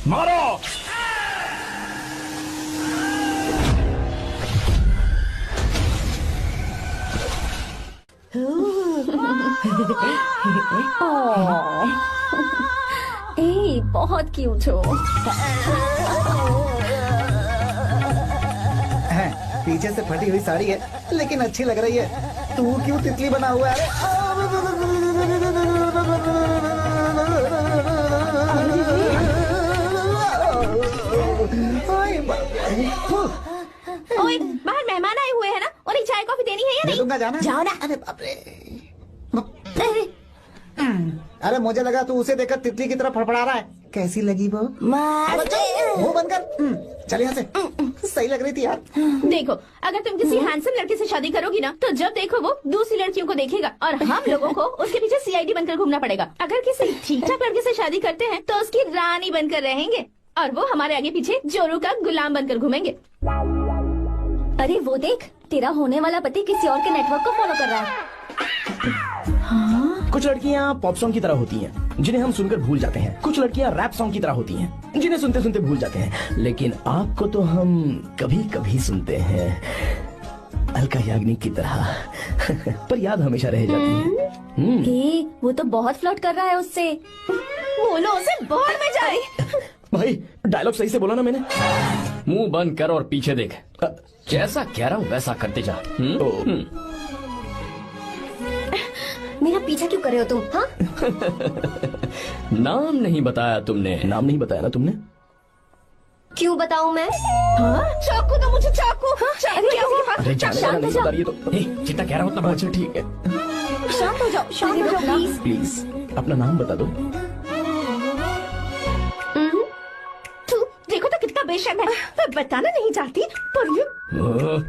मारो। ए, बहुत क्यूट हो। पीछे से फटी हुई साड़ी है लेकिन अच्छी लग रही है। तू क्यों तितली बना हुआ है? ओए, बाहर मेहमान आए हुए हैं ना, उन्हें चाय कॉफी देनी है या नहीं? दूंगा, जाना। जाओ ना। अरे बाप रे। अरे मुझे लगा तू उसे देखकर तितली की तरह फड़फड़ा रहा है। कैसी लगी वो? मुंह बंद कर। चल यहाँ से। सही लग रही थी यार। देखो, अगर तुम किसी हैंडसम लड़के से शादी करोगी ना, तो जब देखो वो दूसरी लड़कियों को देखेगा और हम लोगों को उसके पीछे सीआईडी बनकर घूमना पड़ेगा। अगर किसी ठीक ठाक लड़के से शादी करते हैं तो उसकी रानी बनकर रहेंगे और वो हमारे आगे पीछे जोरू का गुलाम बनकर घूमेंगे। अरे वो देख, तेरा होने वाला पति किसी और के नेटवर्क को फॉलो कर रहा है। कुछ लड़कियाँ पॉप सॉन्ग की तरह होती हैं, जिन्हें हम सुनकर भूल जाते हैं। कुछ लड़कियाँ रैप सॉन्ग की तरह होती हैं, जिन्हें सुनते सुनते भूल जाते हैं। लेकिन आपको तो हम कभी कभी सुनते हैं, अलका याग्निक की तरह। पर याद हमेशा रह जाती है। वो तो बहुत फ्लर्ट कर रहा है उससे। बोलो उसे बाहर में जाए। भाई डायलॉग सही से बोला ना मैंने? मुंह बंद कर और पीछे देख। जैसा कह रहा हूँ वैसा करते जा। मेरा पीछा क्यों कर रहे हो तुम? हाँ? नाम नहीं बताया तुमने। नाम नहीं बताया ना तुमने? क्यों बताऊं मैं? हाँ? चाकू दो मुझे, चाकू। अरे जाने वाला नहीं बता रही है तो। जितना कह रहा हूँ उतना। अच्छा ठीक है, शांत हो जाओ, शांत हो जाओ प्लीज। प्लीज अपना नाम बता दो। तू देखो तो कितना बेशर्म है। मैं बताना नहीं चाहती पर ये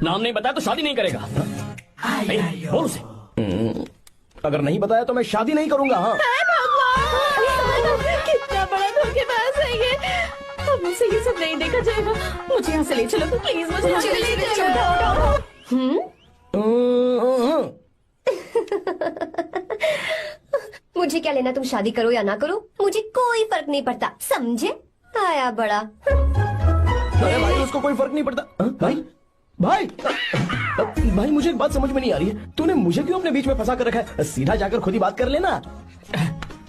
नाम नहीं बताया तो शादी नहीं करेगा। बोल उसे। अगर नहीं बताया तो मैं शादी नहीं करूंगा। हाँ कितना बड़ा धोखेबाज है ये। अब मुझसे ये सब नहीं देखा जाएगा। मुझे यहाँ से ले चलो तो प्लीज, मुझे यहाँ से ले चलो। मुझे क्या लेना तुम शादी करो या ना करो, मुझे कोई फर्क नहीं पड़ता, समझे? आया बड़ा। अरे भाई उसको कोई फर्क नहीं पड़ता। भाई भाई भाई मुझे एक बात समझ में नहीं आ रही है, तूने मुझे क्यों अपने बीच में फंसा कर रखा है? सीधा जाकर खुद ही बात कर लेना।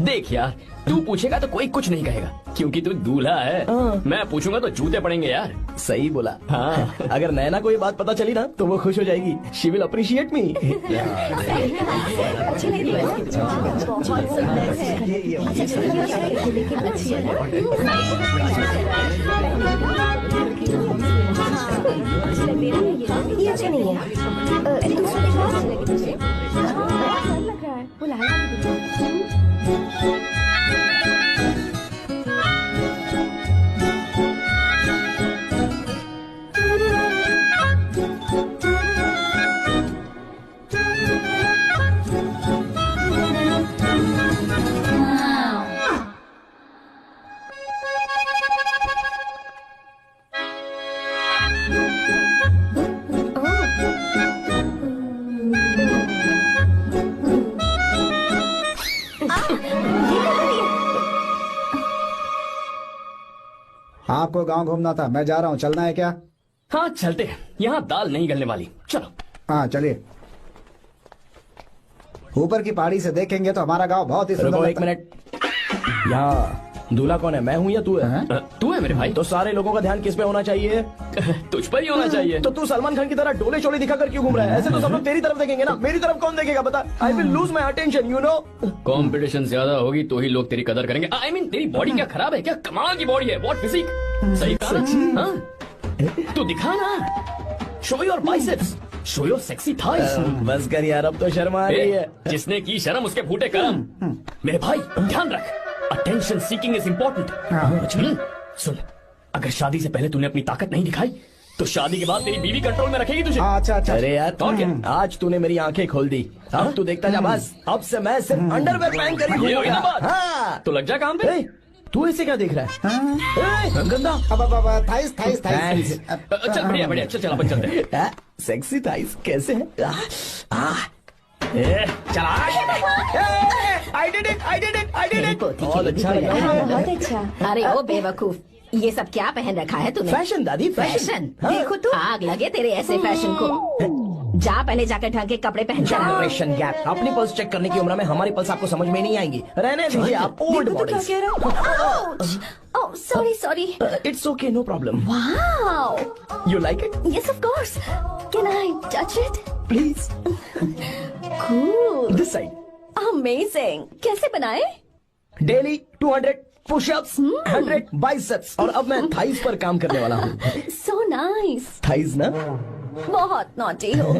देख यार, तू पूछेगा तो कोई कुछ नहीं कहेगा क्योंकि तू दूल्हा है। मैं पूछूंगा तो जूते पड़ेंगे यार। सही बोला। हाँ। अगर नैना को ये बात पता चली ना तो वो खुश हो जाएगी। शी विल अप्रिशिएट मी। ये अच्छे नहीं है। दूसरा लग रहा है। वो लाल आपको गांव घूमना था, मैं जा रहा हूँ, चलना है क्या? हाँ चलते हैं, यहाँ दाल नहीं गलने वाली। चलो। हाँ चलिए। ऊपर की पहाड़ी से देखेंगे तो हमारा गांव बहुत ही सुंदर रुको लगता है। एक मिनट, यहाँ दूल्हा कौन है? मैं हूँ या तू है? तू है मेरे भाई। तो सारे लोगों का ध्यान किस पे होना चाहिए? तुझ पर ही होना चाहिए। तो तू सलमान खान की तरह डोले चोले दिखाकर क्यों घूम रहा है? ऐसे तो सब लोग तेरी तरफ देखेंगे ना, मेरी तरफ कौन देखेगा बता? I will lose my attention, you know. Competition ज्यादा होगी तो ही लोग तेरी कदर करेंगे। आई मीन तेरी बॉडी क्या खराब है क्या? कमाल की बॉडी है, व्हाट फिजिक। सही कहा ना? हाँ? तू दिखा ना, show your biceps, show your sexy thighs. बस कर यार, अब तो शर्म आ रही है। जिसने की शर्म उसके फूटे कर्म। मेरे भाई ध्यान रख, अटेंशन सीकिंग इज इम्पोर्टेंट। सुन, अगर शादी से पहले तूने अपनी ताकत नहीं दिखाई तो शादी के बाद तेरी बीवी कंट्रोल में रखेगी तुझे। अच्छा अच्छा। अरे यार और क्या? आज तूने मेरी आंखें खोल दी। अब तू देखता जा बस, अब से मैं सिर्फ अंडरवेयर पहन कर ही ये होगी ना घूमूंगा। बात? हाँ। तो लग जा काम पे। तू ऐसे क्या देख रहा है? गंदा। अब थाइस थाइस थाइस। चल बढ़िया बढ़िया, चल अपन चलते हैं। सेक्सी थाइस कैसे है? चला। I did it! बहुत अच्छा लगा। बहुत अच्छा। अरे ओ बेवकूफ, ये सब क्या पहन रखा है तूने? फैशन दादी, फैशन? फैशन। हाँ। देखो तू, आग लगे तेरे ऐसे फैशन को। जा पहले जाकर ढंग के कपड़े पहन कर आ। Generation gap. अपनी पल्स चेक करने की उम्र में हमारी पल्स आपको समझ में नहीं आएंगी। रहने दीजिए आप old models. Oh sorry sorry. It's okay, no problem. Wow, you like it? Yes of course. Can I touch it please. Cool, this side. Amazing. कैसे बनाए? डेली 200 पुशअप्स, 100 बाइसेप्स, और अब मैं थाइस पर काम करने वाला हूँ। So nice. थाइस ना? बहुत नॉटी हो।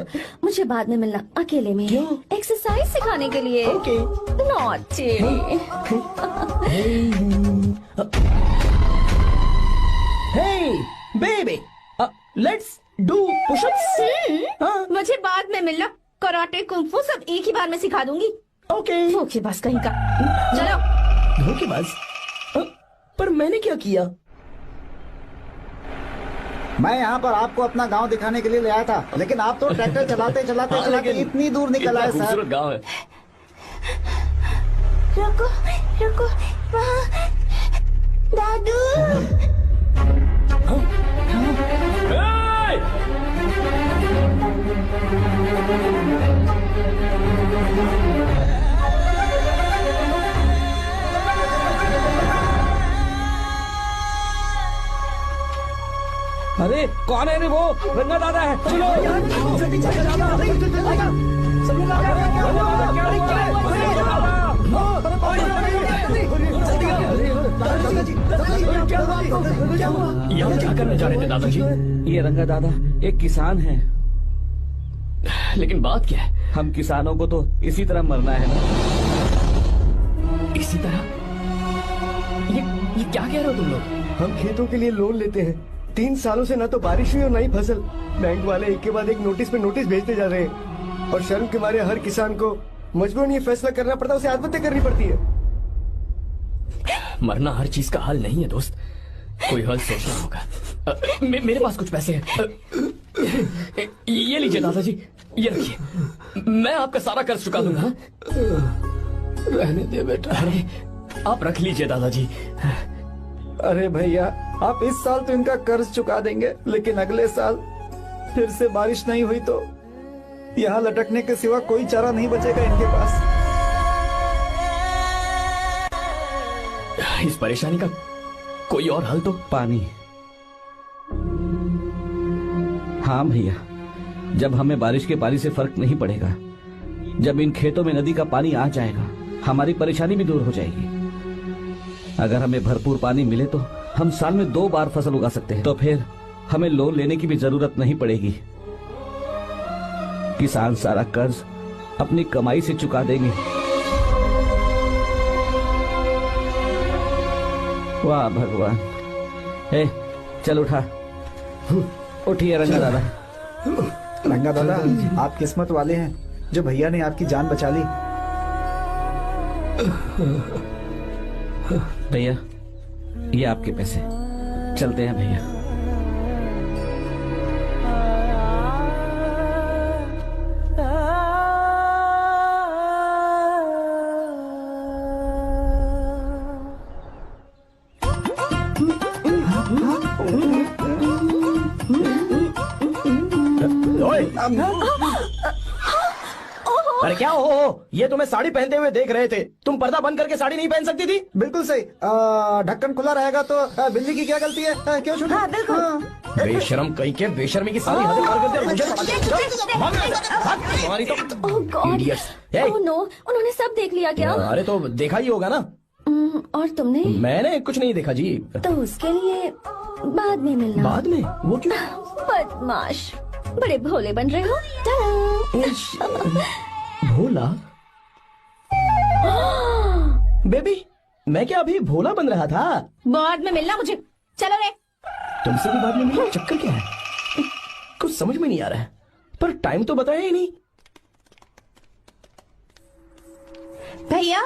मुझे बाद में मिलना अकेले में। क्यों? एक्सरसाइज सिखाने के लिए। Okay. Naughty. Hey, baby, let's do push-ups. हाँ, मुझे बाद में मिलना। कराटे कुंफू सब एक ही बार में सिखा दूंगी। okay. धोखेबाज कहीं का। चलो। धोखेबाज? पर मैंने क्या किया? मैं यहाँ पर आपको अपना गांव दिखाने के लिए ले आया था, लेकिन आप तो ट्रैक्टर चलाते चलाते चलाते इतनी दूर निकल आए सर। खूबसूरत गाँव है। रुको रुको, वहाँ दादू। अरे कौन है रे वो? रंगा दादा है। चलो जल्दी चलो, सब लोग यहाँ क्या करने जा रहे थे दादाजी? ये रंगा दादा एक किसान है। लेकिन बात क्या है? हम किसानों को तो इसी तरह मरना है ना। इसी तरह? ये क्या कह रहे हो तुम लोग? हम खेतों के लिए लोन लेते हैं। 3 सालों से ना तो बारिश हुई और ना ही फसल। बैंक वाले एक के बाद एक नोटिस पे नोटिस भेजते जा रहे हैं, और शर्म के मारे हर किसान को मजबूरन ये फैसला करना पड़ता है, उसे आत्महत्या करनी पड़ती है। मरना हर चीज का हल नहीं है दोस्त, कोई हल सोचना होगा। मेरे पास कुछ पैसे हैं। ये लीजिए दादाजी, ये रखिए, मैं आपका सारा कर्ज चुका दूंगा। रहने दे बेटा। अरे आप रख लीजिए दादाजी। अरे भैया, आप इस साल तो इनका कर्ज चुका देंगे, लेकिन अगले साल फिर से बारिश नहीं हुई तो यहाँ लटकने के सिवा कोई चारा नहीं बचेगा इनके पास। इस परेशानी का कोई और हल तो? पानी। हाँ भैया, जब हमें बारिश के पानी से फर्क नहीं पड़ेगा, जब इन खेतों में नदी का पानी आ जाएगा, हमारी परेशानी भी दूर हो जाएगी। अगर हमें भरपूर पानी मिले तो हम साल में 2 बार फसल उगा सकते हैं, तो फिर हमें लोन लेने की भी जरूरत नहीं पड़ेगी। किसान सारा कर्ज अपनी कमाई से चुका देंगे। वाह भगवान। चल उठा, उठिए रंगा दादा। रंगा दादा, आप किस्मत वाले हैं जो भैया ने आपकी जान बचा ली। भैया ये आपके पैसे, चलते हैं भैया। अरे क्या हो? ये तुम्हें साड़ी पहनते हुए देख रहे थे। तुम पर्दा बंद करके साड़ी नहीं पहन सकती थी? बिल्कुल सही। ढक्कन खुला रहेगा तो बिल्ली की क्या गलती है? क्यों छोटू? हाँ, बिल्कुल। बेशरम कहीं के, बेशर्मी की सारी हदें पार कर दी और मुझे तुम्हारी तो ओह गॉड, Idiots. ओह नो, उन्होंने सब देख लिया क्या? अरे तो देखा ही होगा ना। और तुमने? मैंने कुछ नहीं देखा जी। तो उसके लिए बाद में मिलना। बाद में? वो क्यों? बदमाश, बड़े भोले बन रहे हो। भोला? बेबी, मैं क्या अभी भोला बन रहा था? बाद में मिलना मुझे। चलो रे। तुमसे भी बाद में मिलना? चक्कर क्या है? कुछ समझ में नहीं आ रहा है, पर टाइम तो बताया ही नहीं। भैया,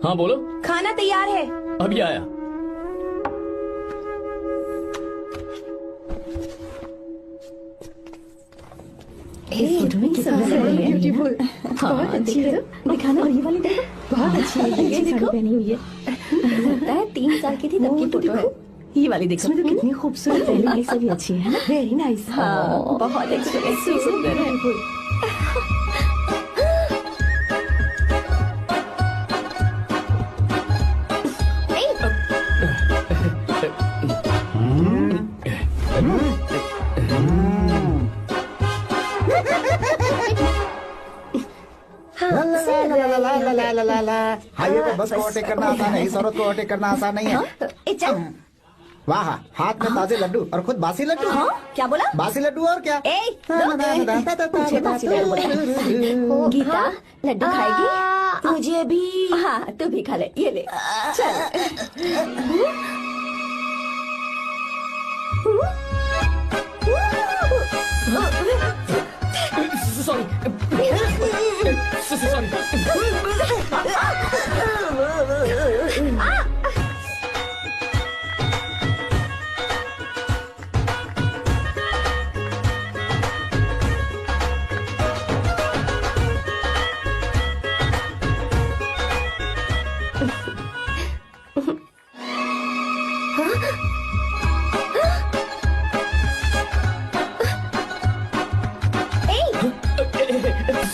हाँ बोलो। खाना तैयार है। अभी आया। फोटो में कितना ब्यूटीफुल। हाँ अच्छी है, दिखाना। और ये वाली देखो, बहुत अच्छी है। ये देखो, पहनी हुई है। लगता है 3 साल की थी तब की फोटो है। ये वाली देखो इसमें तो कितनी खूबसूरत है। ये सभी अच्छी है ना। Very nice. हाँ, बहुत अच्छी सुंदर है। हाईवे पे बस को ओवरटेक करना आसान है, इस औरत को ओवरटेक करना आसान नहीं है। वाह, हाथ में ताजे लड्डू और खुद बासी लड्डू। क्या बोला? बासी लड्डू और क्या? मुझे बासी लड्डू बोला। गीता लड्डू खाएगी? मुझे भी। हाँ, तू भी खा ले, ये ले। चल।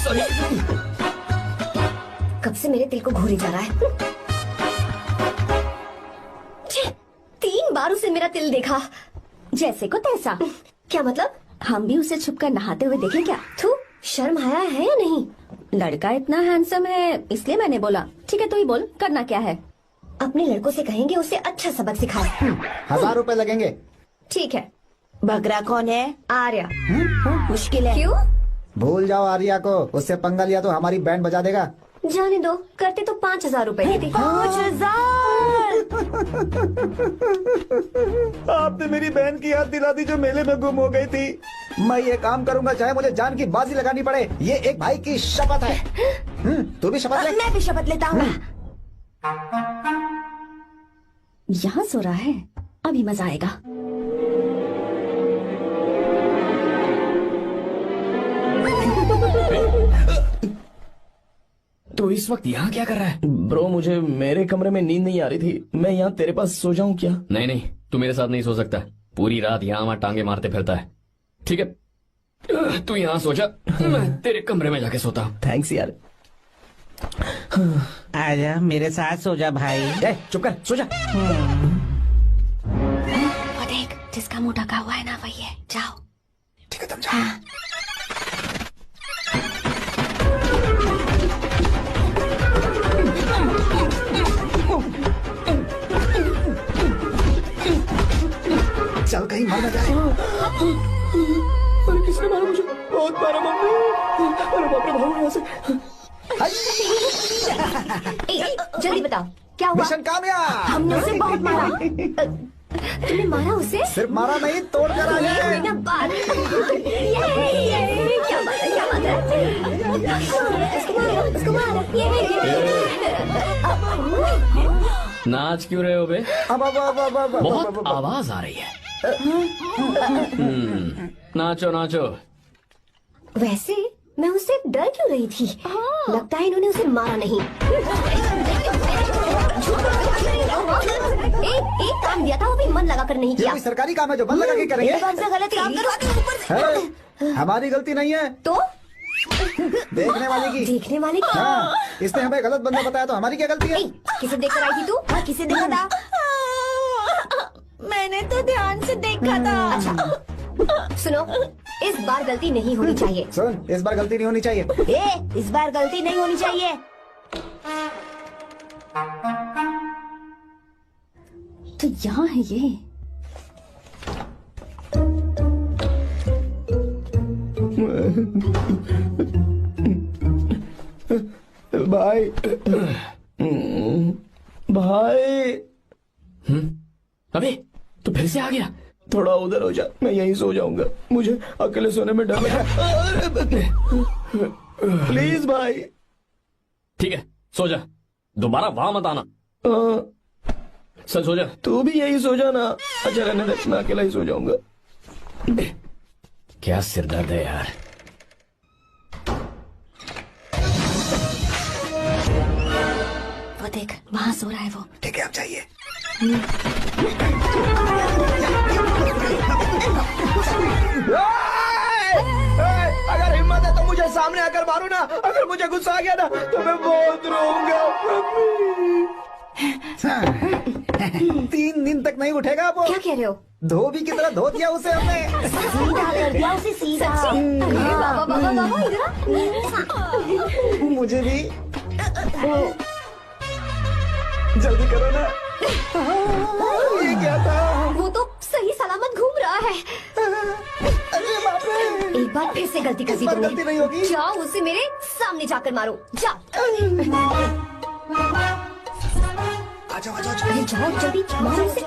Sorry sorry. कब से मेरे दिल को घूरी जा रहा है। 3 बार उसे मेरा तिल देखा। जैसे को तैसा। क्या मतलब? हम भी उसे छुपकर नहाते हुए देखें क्या? थू, शर्म आया है या नहीं? लड़का इतना हैंडसम है इसलिए मैंने बोला। ठीक है, तू ही बोल, करना क्या है? अपने लड़कों से कहेंगे उसे अच्छा सबक सिखाए। 1000 रुपए लगेंगे। ठीक है। बगरा कौन है? आर्या। मुश्किल है। क्यों? भूल जाओ आर्या को, उससे पंगा लिया तो हमारी बैंड बजा देगा। जाने दो, करते तो 5000 रुपए की थी। 5000। आपने मेरी बहन की याद दिला दी जो मेले में गुम हो गई थी। मैं ये काम करूंगा चाहे मुझे जान की बाजी लगानी पड़े। ये एक भाई की शपथ है। तू भी शपथ ले। मैं भी शपथ लेता हूँ। यहाँ सो रहा है, अभी मजा आएगा। तो इस वक्त यहाँ क्या कर रहा है? ब्रो, मुझे मेरे कमरे में नींद नहीं आ रही थी। मैं यहाँ तेरे पास सो जाऊं क्या? नहीं नहीं, तू मेरे साथ नहीं सो सकता। पूरी रात यहाँ वहाँ टांगे मारते फिरता है। ठीक है, तू यहाँ सो जा, मैं तेरे कमरे में जाके सोता हूँ। थैंक्स यार। आजा मेरे साथ सो जा भाई। ए, चुप कर, सो जा। वो देख, जिसका मुंह ढका हुआ है ना वही है। जाओ। ठीक है, तुम जाओ। चल कहीं मर न जाए। अरे किसने मारा मुझे? बहुत मारा मम्मी। अरे बाप रे, भागो यहाँ से। जल्दी बताओ क्या हुआ? मिशन कामयाब। हमने उसे बहुत मारा। तुमने मारा उसे? सिर्फ मारा नहीं, तोड़ कर आ गए। ना बात। ये क्या बात है? क्या बात है? उसको मारो। नाच क्यों रहे हो बे? बहुत आवाज आ रही है। नाचो नाचो। वैसे मैं उससे डर क्यों रही थी? लगता है इन्होंने उसे मारा नहीं। एक काम दिया था वो भी मन लगा कर नहीं ये किया। कोई सरकारी काम है जो बंद लगा के करेंगे? कौन सा गलत काम करो? हमारी गलती नहीं है, तो देखने वाले की। देखने वाले की। हाँ, इसने हमें गलत बंदा बताया तो हमारी क्या गलती है? किसे देखकर आई थी तू? हाँ, किसे देखा था? मैंने तो ध्यान से देखा था। अच्छा सुनो, इस बार गलती नहीं होनी चाहिए। सुन, इस बार गलती नहीं होनी चाहिए। इस बार गलती नहीं होनी चाहिए। तो यहाँ है ये। भाई, भाई। अबे तू फिर से आ गया? थोड़ा उधर हो जा, मैं यहीं सो जाऊंगा। मुझे अकेले सोने में डर लगा। प्लीज भाई। ठीक है, सो जा, दोबारा वहां मत आना। चल सो जा। तू भी यही सो जा ना। अच्छा रहने दे, मैं अकेला ही सो जाऊंगा। क्या सिरदर्द है यार। वो देख, वहाँ सो रहा है वो। ठीक है, आप जाइए। अगर हिम्मत है तो मुझे सामने आकर मारो ना। अगर मुझे गुस्सा आ गया ना तो मैं बहुत रोऊंगा। 3 दिन तक नहीं उठेगा वो। क्या कह रहे हो? धोबी की तरह धो दिया उसे हमने। सीधा कर दिया उसे, सीधा। अरे बाबा बाबा बाबा, इधर मुझे भी जल्दी करो ना। ये क्या था? वो तो सही सलामत घूम रहा है। अरे बाप रे, एक बार फिर से गलती कर दी इस बार गलती नहीं होगी। जाओ उसे मेरे सामने जाकर मारो, जाओ। आजाओ आजाओ। अरे जाओ जल्दी मारो उसे।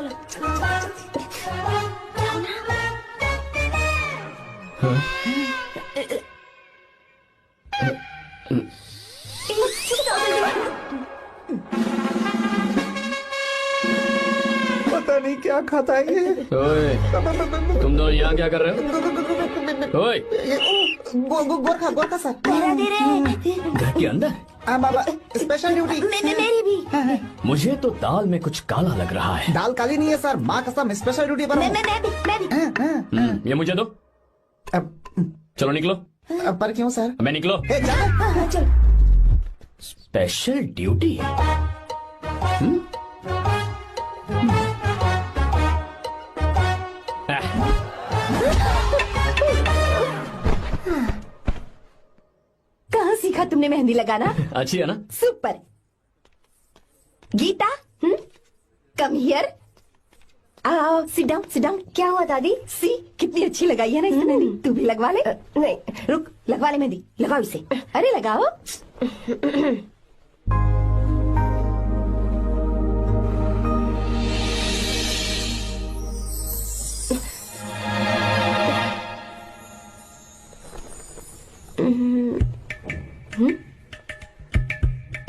पता नहीं क्या खाता है ये। ओए, तुम दोनों यहाँ क्या कर रहे हो? ओए, गोरखा सर। घर के अंदर? हाँ बाबा, स्पेशल ड्यूटी। मेरी भी। मुझे तो दाल में कुछ काला लग रहा है। दाल काली नहीं है सर, माँ कसम स्पेशल ड्यूटी पर हूँ। मैं भी। ये मुझे दो। चलो निकलो। पर क्यों सर? मैं निकलो। चल। Special duty? कहाँ सीखा तुमने मेहंदी लगाना? अच्छी है ना? सुपर। Geeta, come here. आओ, सिट डाउन, सिट डाउन। क्या हुआ दादी? सी कितनी अच्छी लगाई है ना इसने मेहंदी। तू भी लगवा ले। नहीं, रुक, लगवा ले मेहंदी, लगाओ इसे। अरे लगाओ।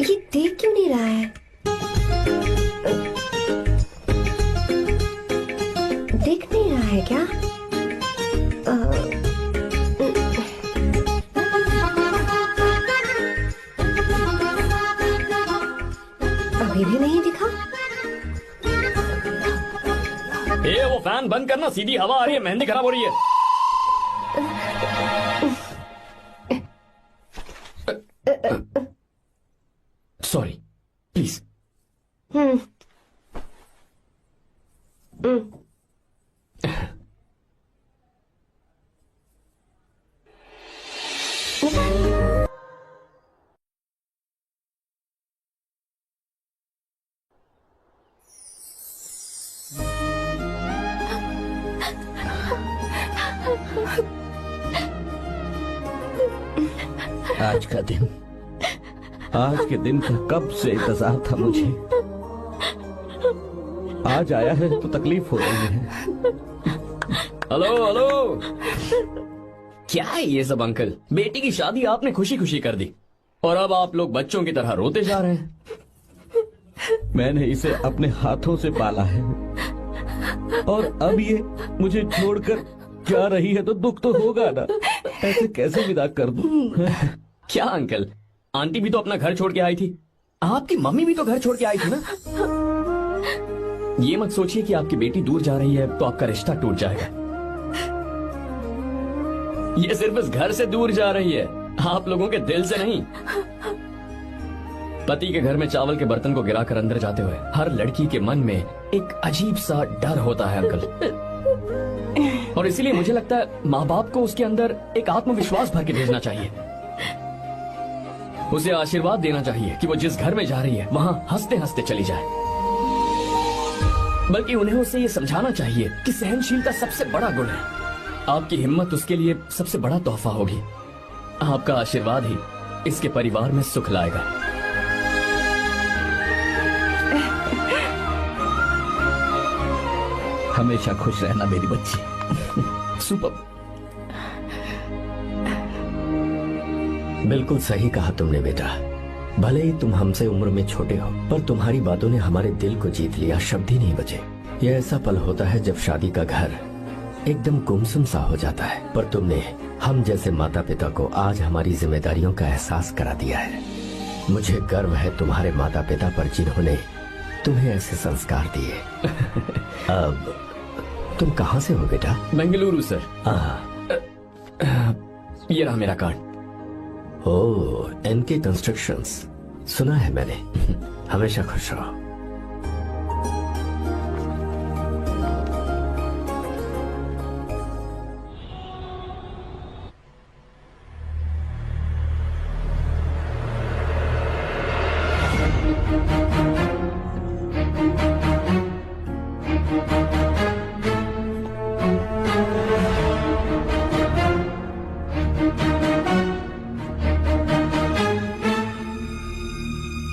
ये देख क्यों नहीं रहा है? देख नहीं रहा है क्या? अभी भी नहीं दिखा। वो फैन बंद करना, सीधी हवा आ रही है, मेहंदी खराब हो रही है। Sorry, please. आज के दिन का कब से इंतजार था मुझे। आज आया है तो तकलीफ हो रही है। हेलो हेलो, क्या है ये सब अंकल? बेटी की शादी आपने खुशी खुशी कर दी और अब आप लोग बच्चों की तरह रोते जा रहे हैं। मैंने इसे अपने हाथों से पाला है और अब ये मुझे छोड़कर जा रही है तो दुख तो होगा ना। ऐसे कैसे विदा कर दूं? क्या अंकल, आंटी भी तो अपना घर छोड़ के आई थी, आपकी मम्मी भी तो घर छोड़ के आई थी ना। ये मत सोचिए कि आपकी बेटी दूर जा रही है तो आपका रिश्ता टूट जाएगा। ये सिर्फ इस घर से दूर जा रही है, आप लोगों के दिल से नहीं। पति के घर में चावल के बर्तन को गिराकर अंदर जाते हुए हर लड़की के मन में एक अजीब सा डर होता है अंकल, और इसीलिए मुझे लगता है माँ बाप को उसके अंदर एक आत्मविश्वास भर के भेजना चाहिए। उसे आशीर्वाद देना चाहिए कि वो जिस घर में जा रही है वहां हंसते हंसते चली जाए। बल्कि उन्हें उसे ये समझाना चाहिए कि सहनशीलता सबसे बड़ा गुण है। आपकी हिम्मत उसके लिए सबसे बड़ा तोहफा होगी। आपका आशीर्वाद ही इसके परिवार में सुख लाएगा। हमेशा खुश रहना मेरी बच्ची। सुपर। बिल्कुल सही कहा तुमने बेटा। भले ही तुम हमसे उम्र में छोटे हो, पर तुम्हारी बातों ने हमारे दिल को जीत लिया, शब्द ही नहीं बचे। यह ऐसा पल होता है जब शादी का घर एकदम गुमसुम सा हो जाता है, पर तुमने हम जैसे माता पिता को आज हमारी जिम्मेदारियों का एहसास करा दिया है। मुझे गर्व है तुम्हारे माता पिता पर जिन्होंने तुम्हें ऐसे संस्कार दिए। अब तुम कहाँ से हो बेटा? बेंगलुरु सर। हाँ। ये रहा मेरा कार्ड। ओह, एनके कंस्ट्रक्शंस, सुना है मैंने। हमेशा खुश रहो।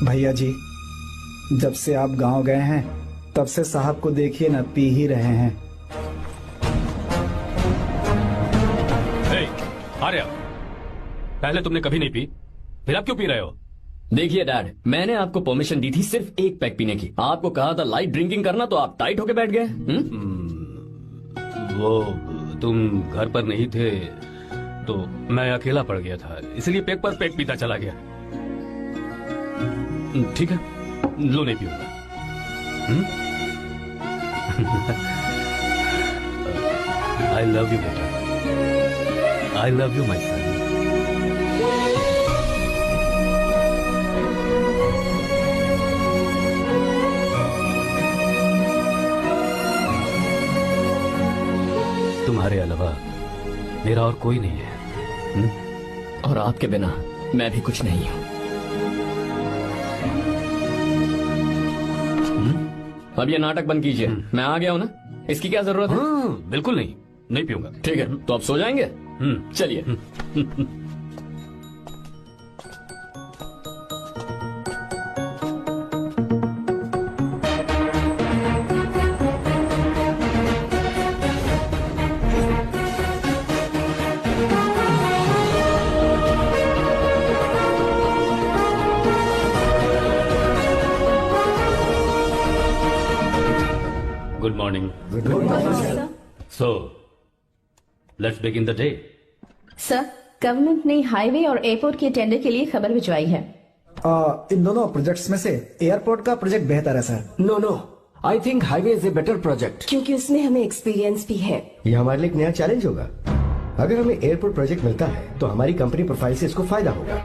भैया जी, जब से आप गांव गए हैं तब से साहब को देखिए ना, पी ही रहे हैं। आर्या, पहले तुमने कभी नहीं पी, फिर अब क्यों पी रहे हो? देखिए डैड, मैंने आपको परमिशन दी थी सिर्फ एक पैक पीने की। आपको कहा था लाइट ड्रिंकिंग करना, तो आप टाइट होके बैठ गए। वो तुम घर पर नहीं थे तो मैं अकेला पड़ गया था, इसलिए पेक पर पेक पीता चला गया। ठीक है, लो नहीं पीऊंगा। आई लव यू बेटा, आई लव यू माई सन। तुम्हारे अलावा मेरा और कोई नहीं है। और आपके बिना मैं भी कुछ नहीं हूं। अब ये नाटक बंद कीजिए। मैं आ गया हूं ना, इसकी क्या जरूरत है? बिल्कुल नहीं, नहीं पीऊंगा। ठीक है, तो आप सो जाएंगे? चलिए। Good morning. Good morning, sir. So, let's begin the day. Sir, government ने हाईवे और एयरपोर्ट के टेंडर के लिए खबर भिजवाई है। इन दोनों प्रोजेक्ट्स में से एयरपोर्ट का प्रोजेक्ट बेहतर है sir. No no, I think highway is a better project, क्योंकि उसमें हमें एक्सपीरियंस भी है। ये हमारे लिए एक नया चैलेंज होगा। अगर हमें एयरपोर्ट प्रोजेक्ट मिलता है तो हमारी कंपनी प्रोफाइल से इसको फायदा होगा।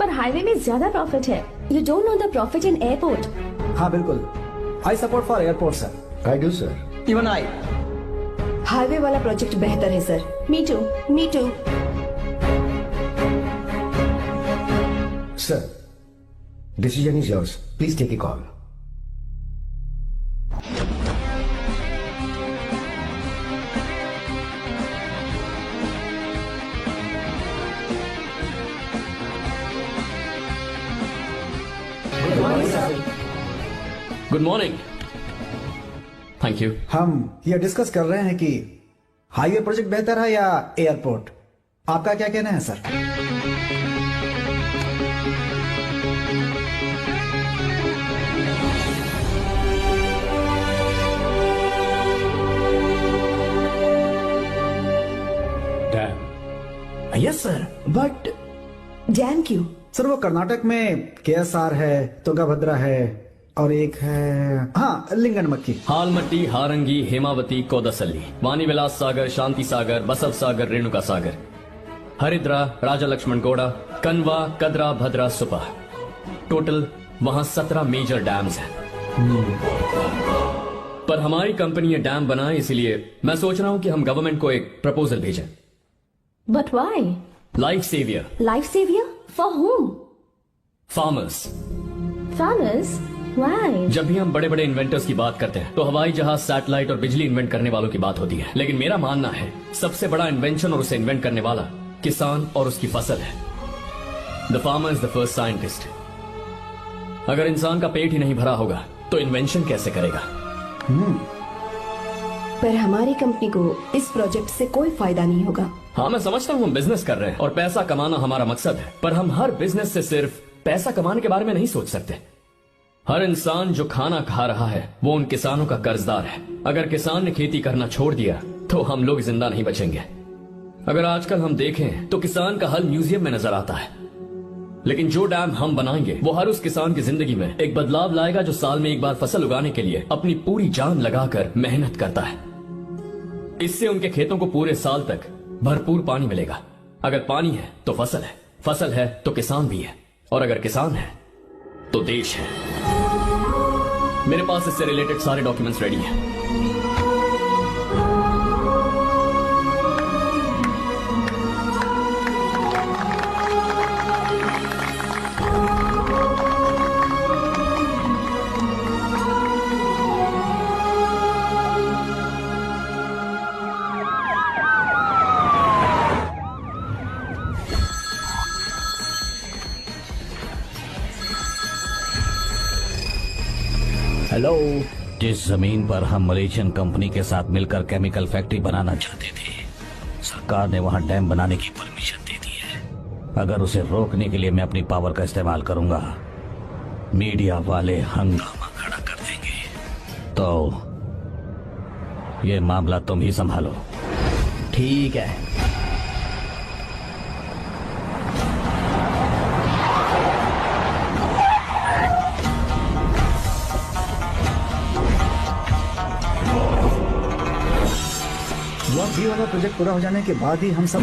पर हाईवे में ज्यादा प्रॉफिट है। You don't know the profit in airport. हाँ बिल्कुल, I support for airport sir. I do sir. Even I. Highway वाला प्रोजेक्ट बेहतर है sir. Me too, me too. Sir, decision is yours, please take a call. Good morning. Thank you. हम ये discuss कर रहे हैं कि हाईवे प्रोजेक्ट बेहतर है या एयरपोर्ट। आपका क्या कहना है sir? Dam. Yes sir, but dam क्यों? सर वो कर्नाटक में केएसआर है, तुंगाभद्रा है और एक है हाँ लिंगन मक्की। हालमट्टी, हारंगी, हेमावती, कोदसल्ली, वानी विलास सागर, शांति सागर, बसव सागर, रेणुका सागर, हरिद्रा, राजा लक्ष्मण गौड़ा, कनवा, कदरा, भद्रा, सुपा। टोटल वहां 17 मेजर डैम्स हैं। पर हमारी कंपनी ये डैम बनाए, इसलिए मैं सोच रहा हूं कि हम गवर्नमेंट को एक प्रपोजल भेजें। But why? Life saviour. Life saviour for home? Farmers. Farmers? Why? जब भी हम बड़े बड़े इन्वेंटर्स की बात करते हैं तो हवाई जहाज, सैटेलाइट और बिजली इन्वेंट करने वालों की बात होती है, लेकिन मेरा मानना है सबसे बड़ा इन्वेंशन और उसे इन्वेंट करने वाला किसान और उसकी फसल है। The farmer is the first scientist. अगर इंसान का पेट ही नहीं भरा होगा तो इन्वेंशन कैसे करेगा? पर हमारी कंपनी को इस प्रोजेक्ट से कोई फायदा नहीं होगा। हाँ, मैं समझता हूँ हम बिजनेस कर रहे हैं और पैसा कमाना हमारा मकसद है, पर हम हर बिजनेस से सिर्फ पैसा कमाने के बारे में नहीं सोच सकते। हर इंसान जो खाना खा रहा है वो उन किसानों का कर्जदार है। अगर किसान ने खेती करना छोड़ दिया तो हम लोग जिंदा नहीं बचेंगे। अगर आजकल हम देखें तो किसान का हल म्यूजियम में नजर आता है, लेकिन जो डैम हम बनाएंगे वो हर उस किसान की जिंदगी में एक बदलाव लाएगा जो साल में एक बार फसल उगाने के लिए अपनी पूरी जान लगाकर मेहनत करता है। इससे उनके खेतों को पूरे साल तक भरपूर पानी मिलेगा। अगर पानी है तो फसल है तो किसान भी है, और अगर किसान है तो देश है। मेरे पास इससे रिलेटेड सारे डॉक्यूमेंट्स रेडी हैं। हेलो। जिस जमीन पर हम मलेशियन कंपनी के साथ मिलकर केमिकल फैक्ट्री बनाना चाहते थे, सरकार ने वहां डैम बनाने की परमिशन दे दी है। अगर उसे रोकने के लिए मैं अपनी पावर का इस्तेमाल करूंगा, मीडिया वाले हंगामा खड़ा कर देंगे। तो ये मामला तुम ही संभालो। ठीक है। ब्लॉक बी वाला प्रोजेक्ट पूरा हो जाने के बाद ही हम सब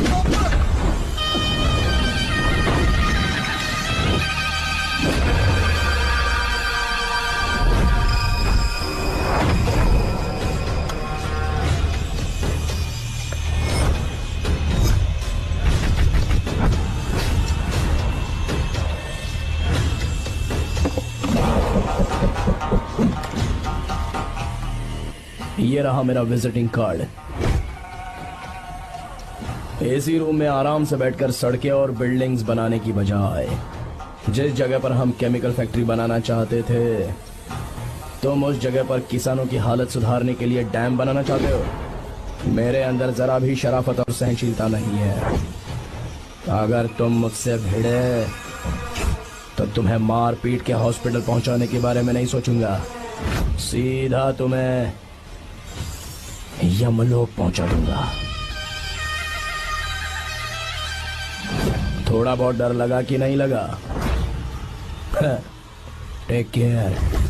ये रहा मेरा विजिटिंग कार्ड। एसी रूम में आराम से बैठकर सड़कें और बिल्डिंग्स बनाने की बजाय जिस जगह पर हम केमिकल फैक्ट्री बनाना चाहते थे, तुम उस जगह पर किसानों की हालत सुधारने के लिए डैम बनाना चाहते हो। मेरे अंदर जरा भी शराफत और सहनशीलता नहीं है। अगर तुम मुझसे भिड़े तो तुम्हें मार पीट के हॉस्पिटल पहुंचाने के बारे में नहीं सोचूंगा, सीधा तुम्हें यमलोक पहुंचा दूंगा। थोड़ा बहुत डर लगा कि नहीं लगा? Take care.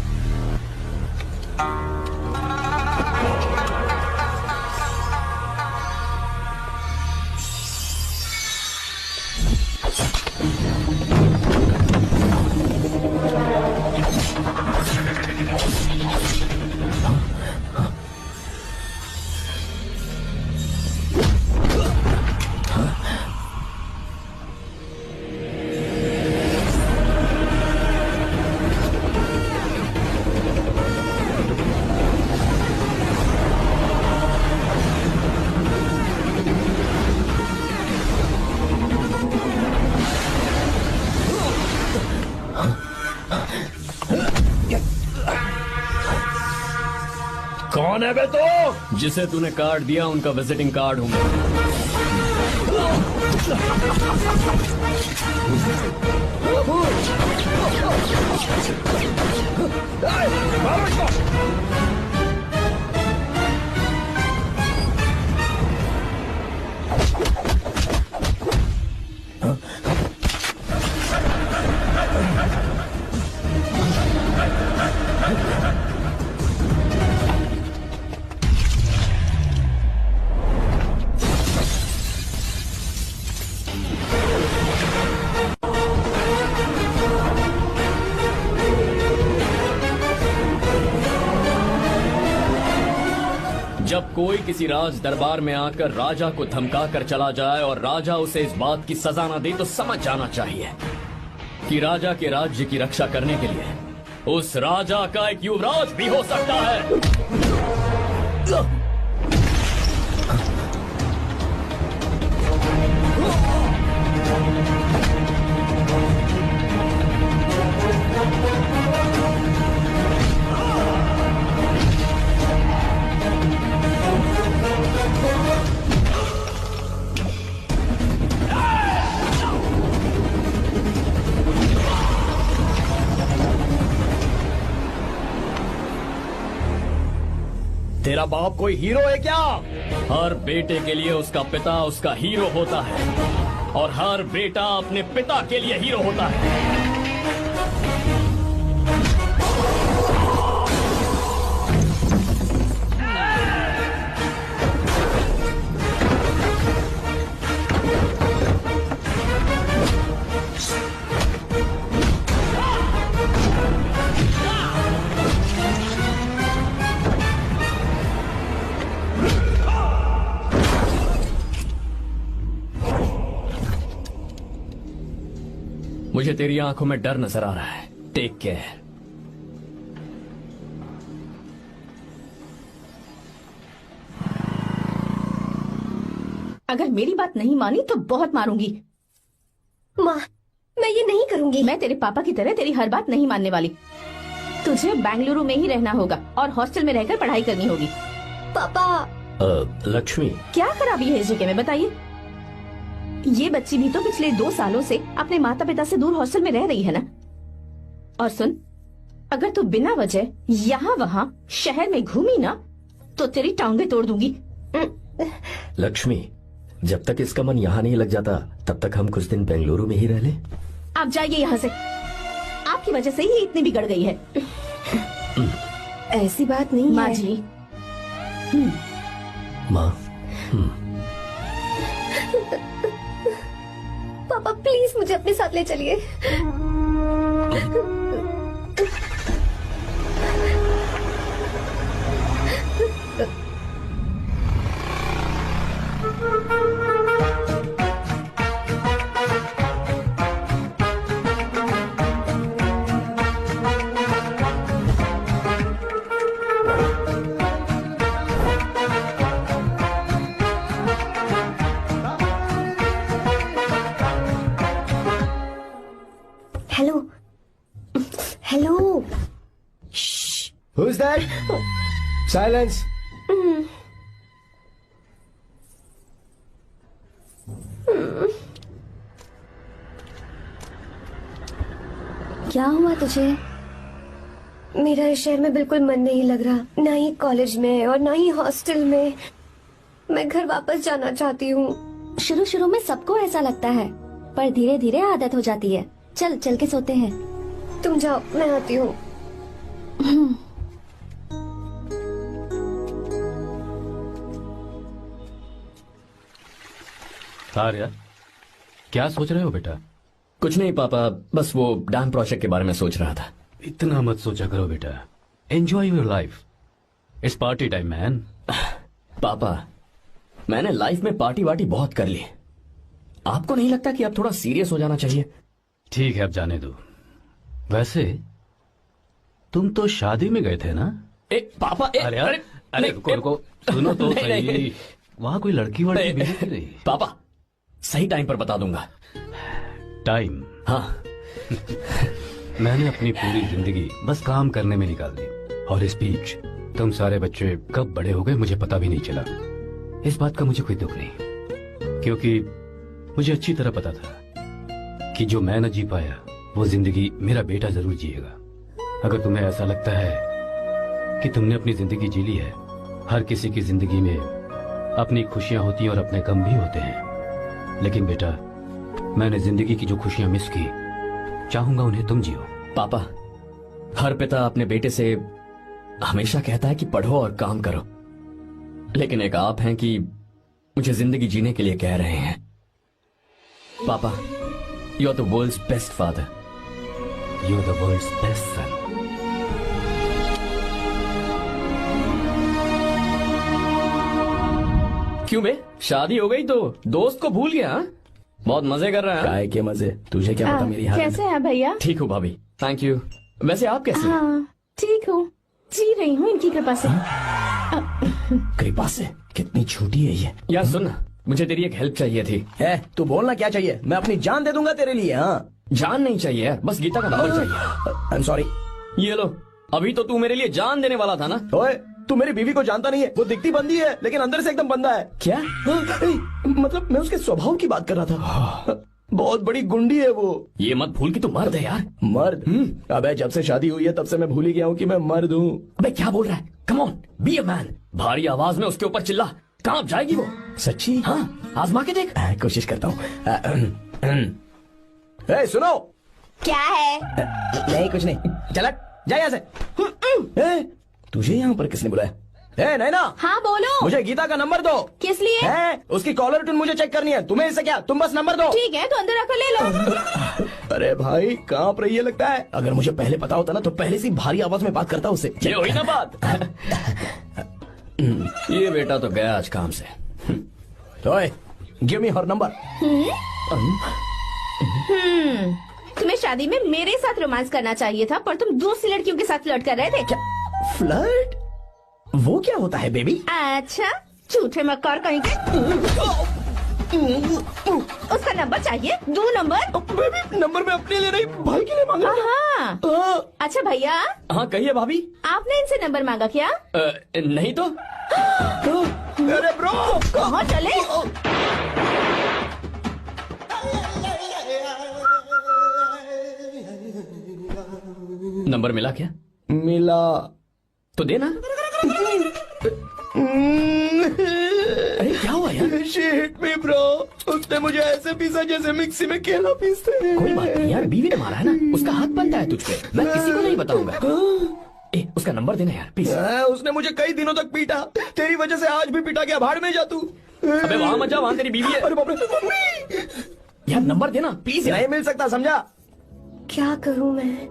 कौन है बे तो? जिसे तूने कार्ड दिया उनका विजिटिंग कार्ड हूं मैं। जब कोई किसी राज दरबार में आकर राजा को धमका कर चला जाए और राजा उसे इस बात की सजा न दे, तो समझ जाना चाहिए कि राजा के राज्य की रक्षा करने के लिए उस राजा का एक युवराज भी हो सकता है। तेरा बाप कोई हीरो है क्या? हर बेटे के लिए उसका पिता उसका हीरो होता है, और हर बेटा अपने पिता के लिए हीरो होता है। मुझे तेरी आंखों में डर नजर आ रहा है। Take care. अगर मेरी बात नहीं मानी तो बहुत मारूंगी। माँ, मैं ये नहीं करूंगी। मैं तेरे पापा की तरह तेरी हर बात नहीं मानने वाली। तुझे बेंगलुरु में ही रहना होगा और हॉस्टल में रहकर पढ़ाई करनी होगी। पापा। लक्ष्मी, क्या खराबी है इस जगह में बताइए? ये बच्ची भी तो पिछले 2 सालों से अपने माता पिता से दूर हॉस्टल में रह रही है ना। और सुन, अगर तू बिना वजह यहाँ वहाँ शहर में घूमी ना तो तेरी टांगे तोड़ दूंगी। लक्ष्मी, जब तक इसका मन यहाँ नहीं लग जाता तब तक हम कुछ दिन बेंगलुरु में ही रह लें। आप जाइए यहाँ से। आपकी वजह से ही इतनी बिगड़ गई है। ऐसी बात नहीं माँ है। जी, माँ, पापा प्लीज मुझे अपने साथ ले चलिए। Hello hello. Who's that? Silence. क्या हुआ तुझे? मेरा इस शहर में बिल्कुल मन नहीं लग रहा, ना ही कॉलेज में और ना ही हॉस्टल में। मैं घर वापस जाना चाहती हूँ। शुरू शुरू में सबको ऐसा लगता है, पर धीरे धीरे आदत हो जाती है। चल चल के सोते हैं। तुम जाओ, मैं आती हूँ। आर्या, क्या सोच रहे हो बेटा? कुछ नहीं पापा, बस वो डैम प्रोजेक्ट के बारे में सोच रहा था। इतना मत सोचा करो बेटा। Enjoy your life. It's party time man. पापा, मैंने लाइफ में पार्टी वार्टी बहुत कर ली। आपको नहीं लगता कि अब थोड़ा सीरियस हो जाना चाहिए? ठीक है, अब जाने दो। वैसे तुम तो शादी में गए थे ना? पापा, अरे यार, अरे रुको रुको, सुनो तो नहीं, नहीं, सही। वहाँ कोई लड़की वड़की मिली थी नहीं? पापा, सही टाइम पर बता दूंगा। टाइम? हाँ। मैंने अपनी पूरी जिंदगी बस काम करने में निकाल दी, और इस बीच तुम सारे बच्चे कब बड़े हो गए मुझे पता भी नहीं चला। इस बात का मुझे कोई दुख नहीं, क्योंकि मुझे अच्छी तरह पता था कि जो मैं न जी पाया वो जिंदगी मेरा बेटा जरूर जिएगा। अगर तुम्हें ऐसा लगता है कि तुमने अपनी जिंदगी जी ली है, हर किसी की जिंदगी में अपनी खुशियां होती हैं और अपने गम भी होते हैं, लेकिन बेटा मैंने जिंदगी की जो खुशियां मिस की, चाहूंगा उन्हें तुम जियो। पापा, हर पिता अपने बेटे से हमेशा कहता है कि पढ़ो और काम करो, लेकिन एक आप हैं कि मुझे जिंदगी जीने के लिए कह रहे हैं। पापा, you are the world's best father. You are the world's best son. क्यों बे, शादी हो गई तो दोस्त को भूल गया? हाँ? बहुत मजे कर रहा है। काय के मजे, तुझे क्या पता मेरी हालत। कैसे हैं भैया? ठीक हूँ भाभी, थैंक यू। वैसे आप कैसे हैं? हाँ, ठीक हूँ, जी रही हूँ इनकी कृपा से। कृपा से? कितनी छोटी है ये। यार सुन ना, मुझे तेरी एक हेल्प चाहिए थी। है, तू बोलना क्या चाहिए? मैं अपनी जान दे दूंगा तेरे लिए। हाँ, जान नहीं चाहिए यार, बस गीता का नंबर चाहिए। I am sorry. ये लो, अभी तो तू मेरे लिए जान देने वाला था ना। ओए, तू मेरी बीवी को जानता नहीं है। वो दिखती बंदी है लेकिन अंदर से एकदम बंदा है। क्या? मतलब मैं उसके स्वभाव की बात कर रहा था। बहुत बड़ी गुंडी है वो। ये मत भूल कि तू मर्द है यार। मर्द? अबे जब से शादी हुई है तब से मैं भूल ही गया हूँ कि मैं मर्द हूँ। अबे क्या बोल रहा है? Come on, be a man. भारी आवाज में उसके ऊपर चिल्ला। कहाँ जाएगी वो? सच्ची? हाँ, आजमा के देख। कोशिश करता हूँ। सुनो। क्या है? नहीं कुछ नहीं, चल जा यहाँ से। तुझे यहाँ पर किसने बुलाया? नैना। हाँ बोलो। मुझे गीता का नंबर दो। किस लिए? उसकी कॉलर ट्यून मुझे चेक करनी है। तुम्हें इससे क्या, तुम बस नंबर दो। ठीक है, तो अंदर आकर ले लो। अरे भाई, कांप रही है लगता है। अगर मुझे पहले पता होता ना तो पहले से भारी आवाज में बात करता उससे। ये हुई ना बात। ये बेटा तो गया आज काम से। ओए, गिव मी हर नंबर। तुम्हें शादी में मेरे साथ रोमांस करना चाहिए था, पर तुम दूसरी लड़कियों के साथ फ्लर्ट कर रहे थे। क्या फ्लर्ट? वो क्या होता है बेबी? अच्छा, झूठे मक्कार कहीं के। उसका नंबर चाहिए? 2 नंबर। बेबी नंबर मैं अपने लिए नहीं भाई के लिए मांग रहा हाँ। था। अच्छा भैया, हाँ कहिए भाभी। आपने इनसे नंबर मांगा क्या? नहीं तो। अरे ब्रो, कहाँ चले? नंबर मिला क्या? मिला तो देना। अरे क्या हुआ यार? शिट मी ब्रो, उसने मुझे ऐसे पीसा जैसे मिक्सी में केला पीसते हैं। कोई बात नहीं यार, बीवी ने मारा है ना, उसका हाथ बनता है तुझ पे। मैं किसी को नहीं बताऊंगा। उसका नंबर देना यार प्लीज। उसने मुझे कई दिनों तक पीटा, तेरी वजह से आज भी पीटा गया। भाड़ में जा तू। अबे वहां मत जा, वहां तेरी बीवी है। अरे बाप रे, मम्मी। यार नंबर देना प्लीज। नहीं मिल सकता, समझा? क्या करूं मैं?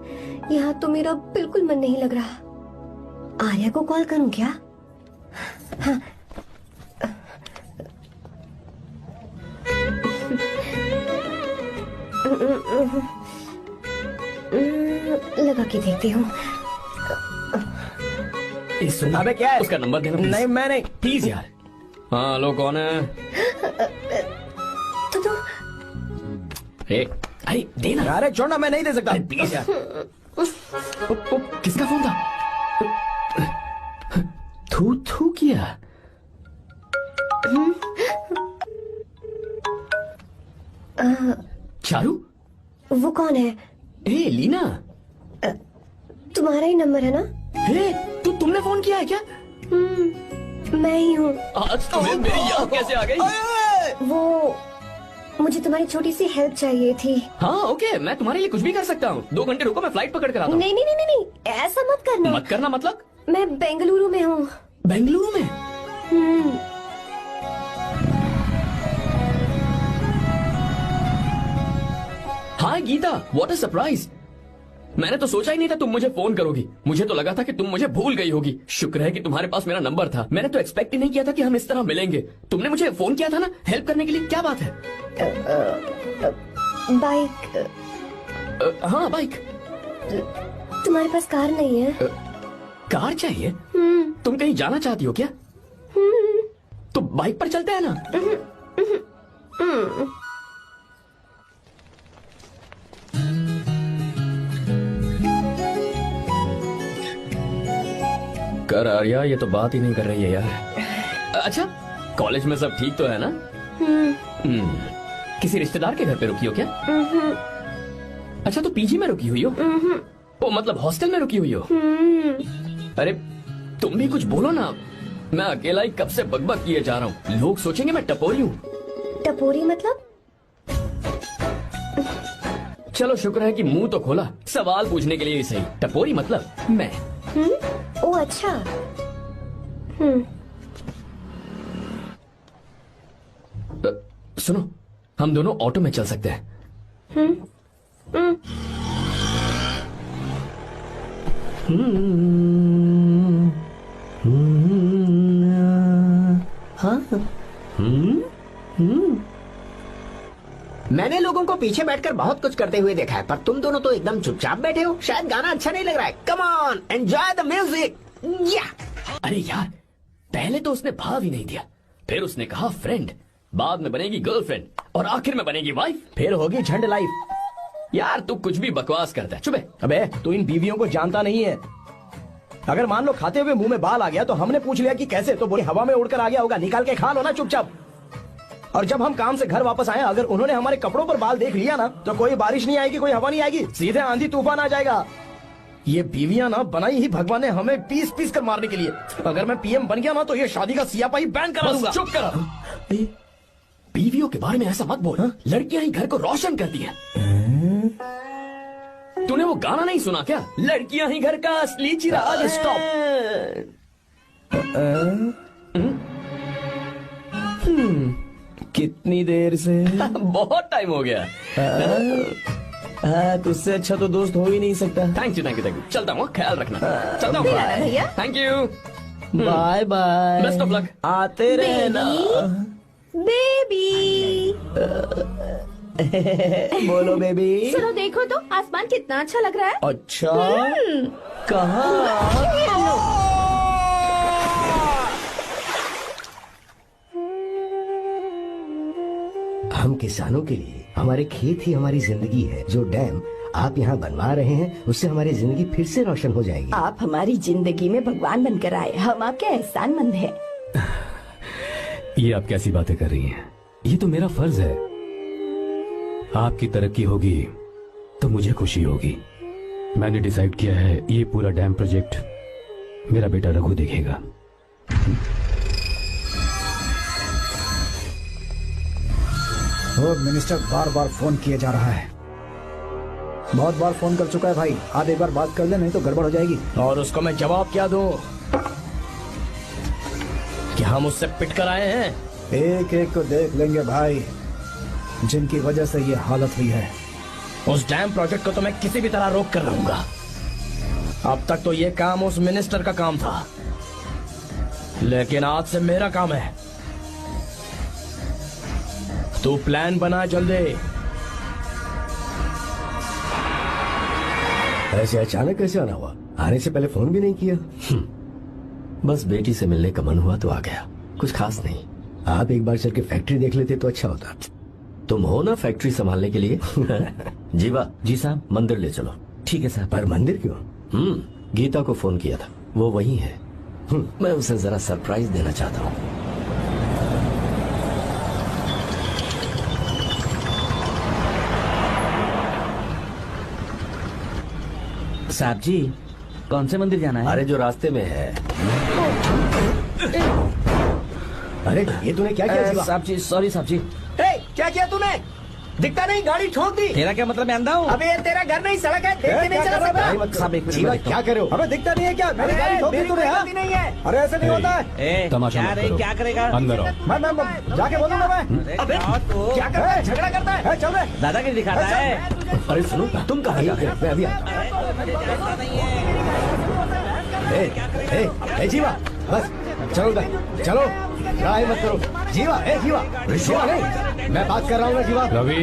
यहाँ तो मेरा बिल्कुल मन नहीं लग रहा। आर्या को कॉल करूं क्या? हाँ। लगा के देखती हूँ। सुन, अबे क्या है? उसका नंबर देना please। नहीं मैं नहीं। प्लीज यार। हाँ लो, कौन है? तो अरे देना। अरे छोड़ना, मैं नहीं दे सकता। प्लीज यार। किसका फोन था? थू थू किया। चारू? वो कौन है? ए लीना। तुम्हारा ही नंबर है ना? तुमने फोन किया है क्या? मैं ही हूँ। आज तुम्हें मेरी याद कैसे आ गई? वो मुझे तुम्हारी छोटी सी हेल्प चाहिए थी। हाँ ओके, मैं तुम्हारे लिए कुछ भी कर सकता हूँ। 2 घंटे रुको, मैं फ्लाइट पकड़ कर आता हूँ। नहीं नहीं नहीं नहीं, ऐसा मत करना। मत करना मतलब? मैं बेंगलुरु में हूँ। बेंगलुरु में? हाँ गीता, व्हाट अ सरप्राइज। मैंने तो सोचा ही नहीं था तुम मुझे फोन करोगी। मुझे तो लगा था कि तुम मुझे भूल गई होगी। शुक्र है कि तुम्हारे पास मेरा नंबर था। मैंने तो एक्सपेक्ट ही नहीं किया था कि हम इस तरह मिलेंगे। तुमने मुझे फोन किया था ना हेल्प करने के लिए। क्या बात है? बाइक। हाँ बाइक। तुम्हारे पास कार नहीं है? कार चाहिए? तुम कहीं जाना चाहती हो क्या? तो बाइक पर चलते हैं ना। कर आर्या, ये तो बात ही नहीं कर रही है यार। अच्छा, कॉलेज में सब ठीक तो है ना? किसी रिश्तेदार के घर पे रुकी हो क्या? अच्छा, तो पीजी में रुकी हुई हो? ओ मतलब हॉस्टल में रुकी हुई हो? अरे तुम भी कुछ बोलो ना। मैं अकेला ही कब से बकबक किए जा रहा हूँ। लोग सोचेंगे मैं टपोरी हूँ। टपोरी मतलब? चलो शुक्र है कि मुंह तो खोला, सवाल पूछने के लिए ही सही। टपोरी मतलब मैं। ओ अच्छा। सुनो, हम दोनों ऑटो में चल सकते हैं। मैंने लोगों को पीछे बैठकर बहुत कुछ करते हुए देखा है, पर तुम दोनों तो एकदम चुपचाप बैठे हो। शायद गाना अच्छा नहीं लग रहा है। Come on, enjoy the music. या अरे यार, पहले तो उसने भाव ही नहीं दिया, फिर उसने कहा फ्रेंड, बाद में बनेगी गर्लफ्रेंड और आखिर में बनेगी वाइफ, फिर होगी झंड लाइफ। यार तू कुछ भी बकवास करता है। चुप है। अबे तू इन बीवियों को जानता नहीं है। अगर मान लो खाते हुए मुंह में बाल आ गया तो हमने पूछ लिया कि कैसे, तो बोले हवा में उड़कर आ गया होगा। निकाल के खा लो ना चुपचाप। और जब हम काम से घर वापस आए, अगर उन्होंने हमारे कपड़ों पर बाल देख लिया ना, तो कोई बारिश नहीं आएगी, कोई हवा नहीं आएगी, सीधे आंधी तूफान आ जाएगा। ये बीवियां ना बनाई ही भगवान ने हमें पीस पीस कर मारने के लिए। अगर मैं पीएम बन गया ना तो ये शादी का सियापाही बैन करा दूंगा। चुप कर। बीवियों के बारे में ऐसा मत बोल। लड़कियां ही घर को रोशन करती हैं। तूने वो गाना नहीं सुना क्या? लड़कियां ही घर का असली चिराग। स्टॉप। कितनी देर से? बहुत टाइम हो गया। तुझसे अच्छा तो दोस्त हो ही नहीं सकता। Thank you thank you thank you. चलता हूँ, ख्याल रखना। चलता हूँ भैया। Thank you. Bye bye. Best of luck. आते रहना बेबी। बोलो बेबी। सुनो देखो तो आसमान कितना अच्छा लग रहा है। अच्छा कहाँ? हम किसानों के लिए हमारे खेत ही हमारी जिंदगी है। जो डैम आप यहाँ बनवा रहे हैं उससे हमारी जिंदगी फिर से रोशन हो जाएगी। आप हमारी जिंदगी में भगवान बनकर आए, हम आपके एहसानमंद हैं। ये आप कैसी बातें कर रही हैं? ये तो मेरा फर्ज है। आपकी तरक्की होगी तो मुझे खुशी होगी। मैंने डिसाइड किया है ये पूरा डैम प्रोजेक्ट मेरा बेटा रघु देखेगा। वो मिनिस्टर बार बार फोन किए जा रहा है। बहुत बार फोन कर चुका है भाई। आप एक बार बात कर ले, नहीं तो गड़बड़ हो जाएगी। और उसको मैं जवाब क्या दूं कि हम उससे पिट कर आए हैं? एक एक को देख लेंगे भाई, जिनकी वजह से ये हालत हुई है। उस डैम प्रोजेक्ट को तो मैं किसी भी तरह रोक कर रहूंगा। अब तक तो ये काम उस मिनिस्टर का काम था, लेकिन आज से मेरा काम है। तू प्लान बना जल्दी। ऐसे अचानक कैसे आना हुआ? आने से पहले फोन भी नहीं किया? बस बेटी से मिलने का मन हुआ तो आ गया, कुछ खास नहीं। आप एक बार चल के फैक्ट्री देख लेते तो अच्छा होता। तुम हो ना फैक्ट्री संभालने के लिए? जीवा। जी साहब। मंदिर ले चलो। ठीक है साहब। पर मंदिर क्यों? गीता को फोन किया था, वो वही है। मैं उसे जरा सरप्राइज देना चाहता हूँ। साहब जी, कौन से मंदिर जाना है? अरे जो रास्ते में है। अरे ये तूने क्या किया? जीवा? साहब जी सॉरी साहब जी। क्या किया तूने? दिखता नहीं, गाड़ी ठोक दी। तेरा क्या मतलब? मैं अंधा हूँ? अबे ये तेरा घर नहीं सड़क है, देख के नहीं चला सकता। साहब एक जीवा मिनट। क्या करे हो? हमें दिखता नहीं है क्या? मैंने गाड़ी ठोक दी तूने? हाँ? नहीं है। अरे ऐसे नहीं होता है। ए, तमाशा क्या मत रे, करो। क्या करेगा? अंदर आओ। मैं जाके बोलूंगा मैं। अबे क्या करता है? झगड़ा करता है? चल रहे। दादागिरी दिखाता है। अरे सुनो, तुम कहाँ जा रहे हो? मैं अभी ए, जीवा बस चलो उधर, चलो लड़ाई मत करो। जीवा, जीवा, जीवा नहीं, मैं बात कर रहा हूँ ना जीवा। रवि,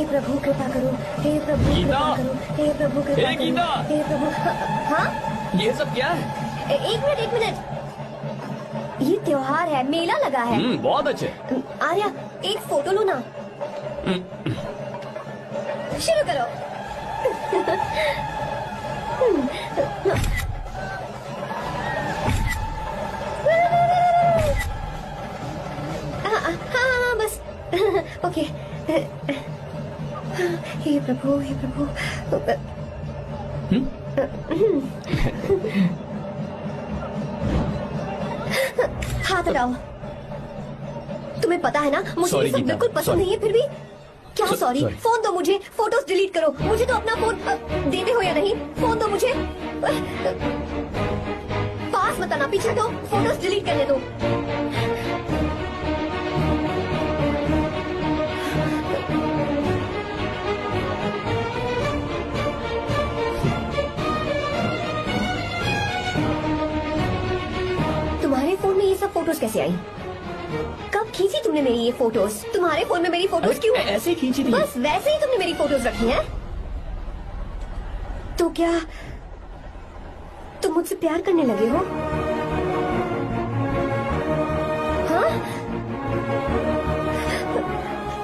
प्रभु कृपा करो, हे प्रभु गीता! कृपा करो, हे प्रभु कृपा हे करो, गीता! हे प्रभु। हाँ ये सब क्या है? एक मिनट, ये त्योहार है, मेला लगा है। बहुत अच्छे। आर्या एक फोटो लो ना। शुरू करो। हाँ बस ओके। हे प्रभु, हे प्रभु। हाथ हटाओ। तुम्हें पता है ना मुझे Sorry, ये सब गीता, बिल्कुल पसंद sorry. नहीं है, फिर भी क्या सॉरी? sorry. फोन दो मुझे, फोटोज डिलीट करो। मुझे तो अपना फोन देते हो या नहीं? फोन दो मुझे। पास मत आना, पीछे दो, फोटोज डिलीट करने दो। नहीं ये फोटोज। तुम्हारे फोन में मेरी फोटोज क्यों है? ऐसे खींची थी। बस वैसे ही तुमने मेरी फोटोज रखी हैं। तो क्या तुम मुझसे प्यार करने लगे हो? हाँ?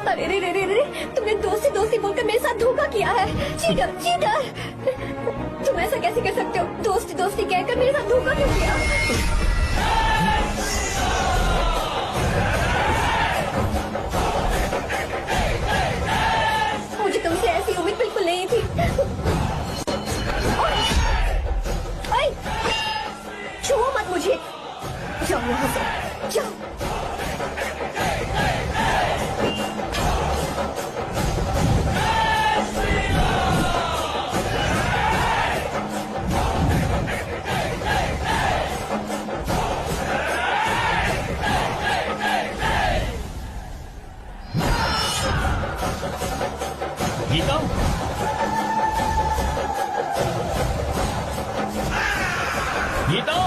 अरे रे रे रे रे, तुमने दोस्ती दोस्ती बोलकर मेरे साथ धोखा किया है। चीटर चीटर, तुम ऐसा कैसे कर सकते हो? दोस्ती दोस्ती कहकर मेरे साथ धोखा क्यों किया? मुझे तुमसे ऐसी उम्मीद बिल्कुल नहीं थी। ओए, छुओ मत मुझे। जाओ यहाँ से, जाओ। गीता, गीता,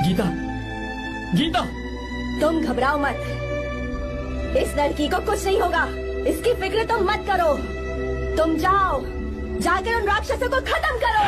गीता, गीता, तुम घबराओ मत। इस लड़की को कुछ नहीं होगा। इसकी फिक्र तुम मत करो। तुम जाओ, जाकर उन राक्षसों को खत्म करो।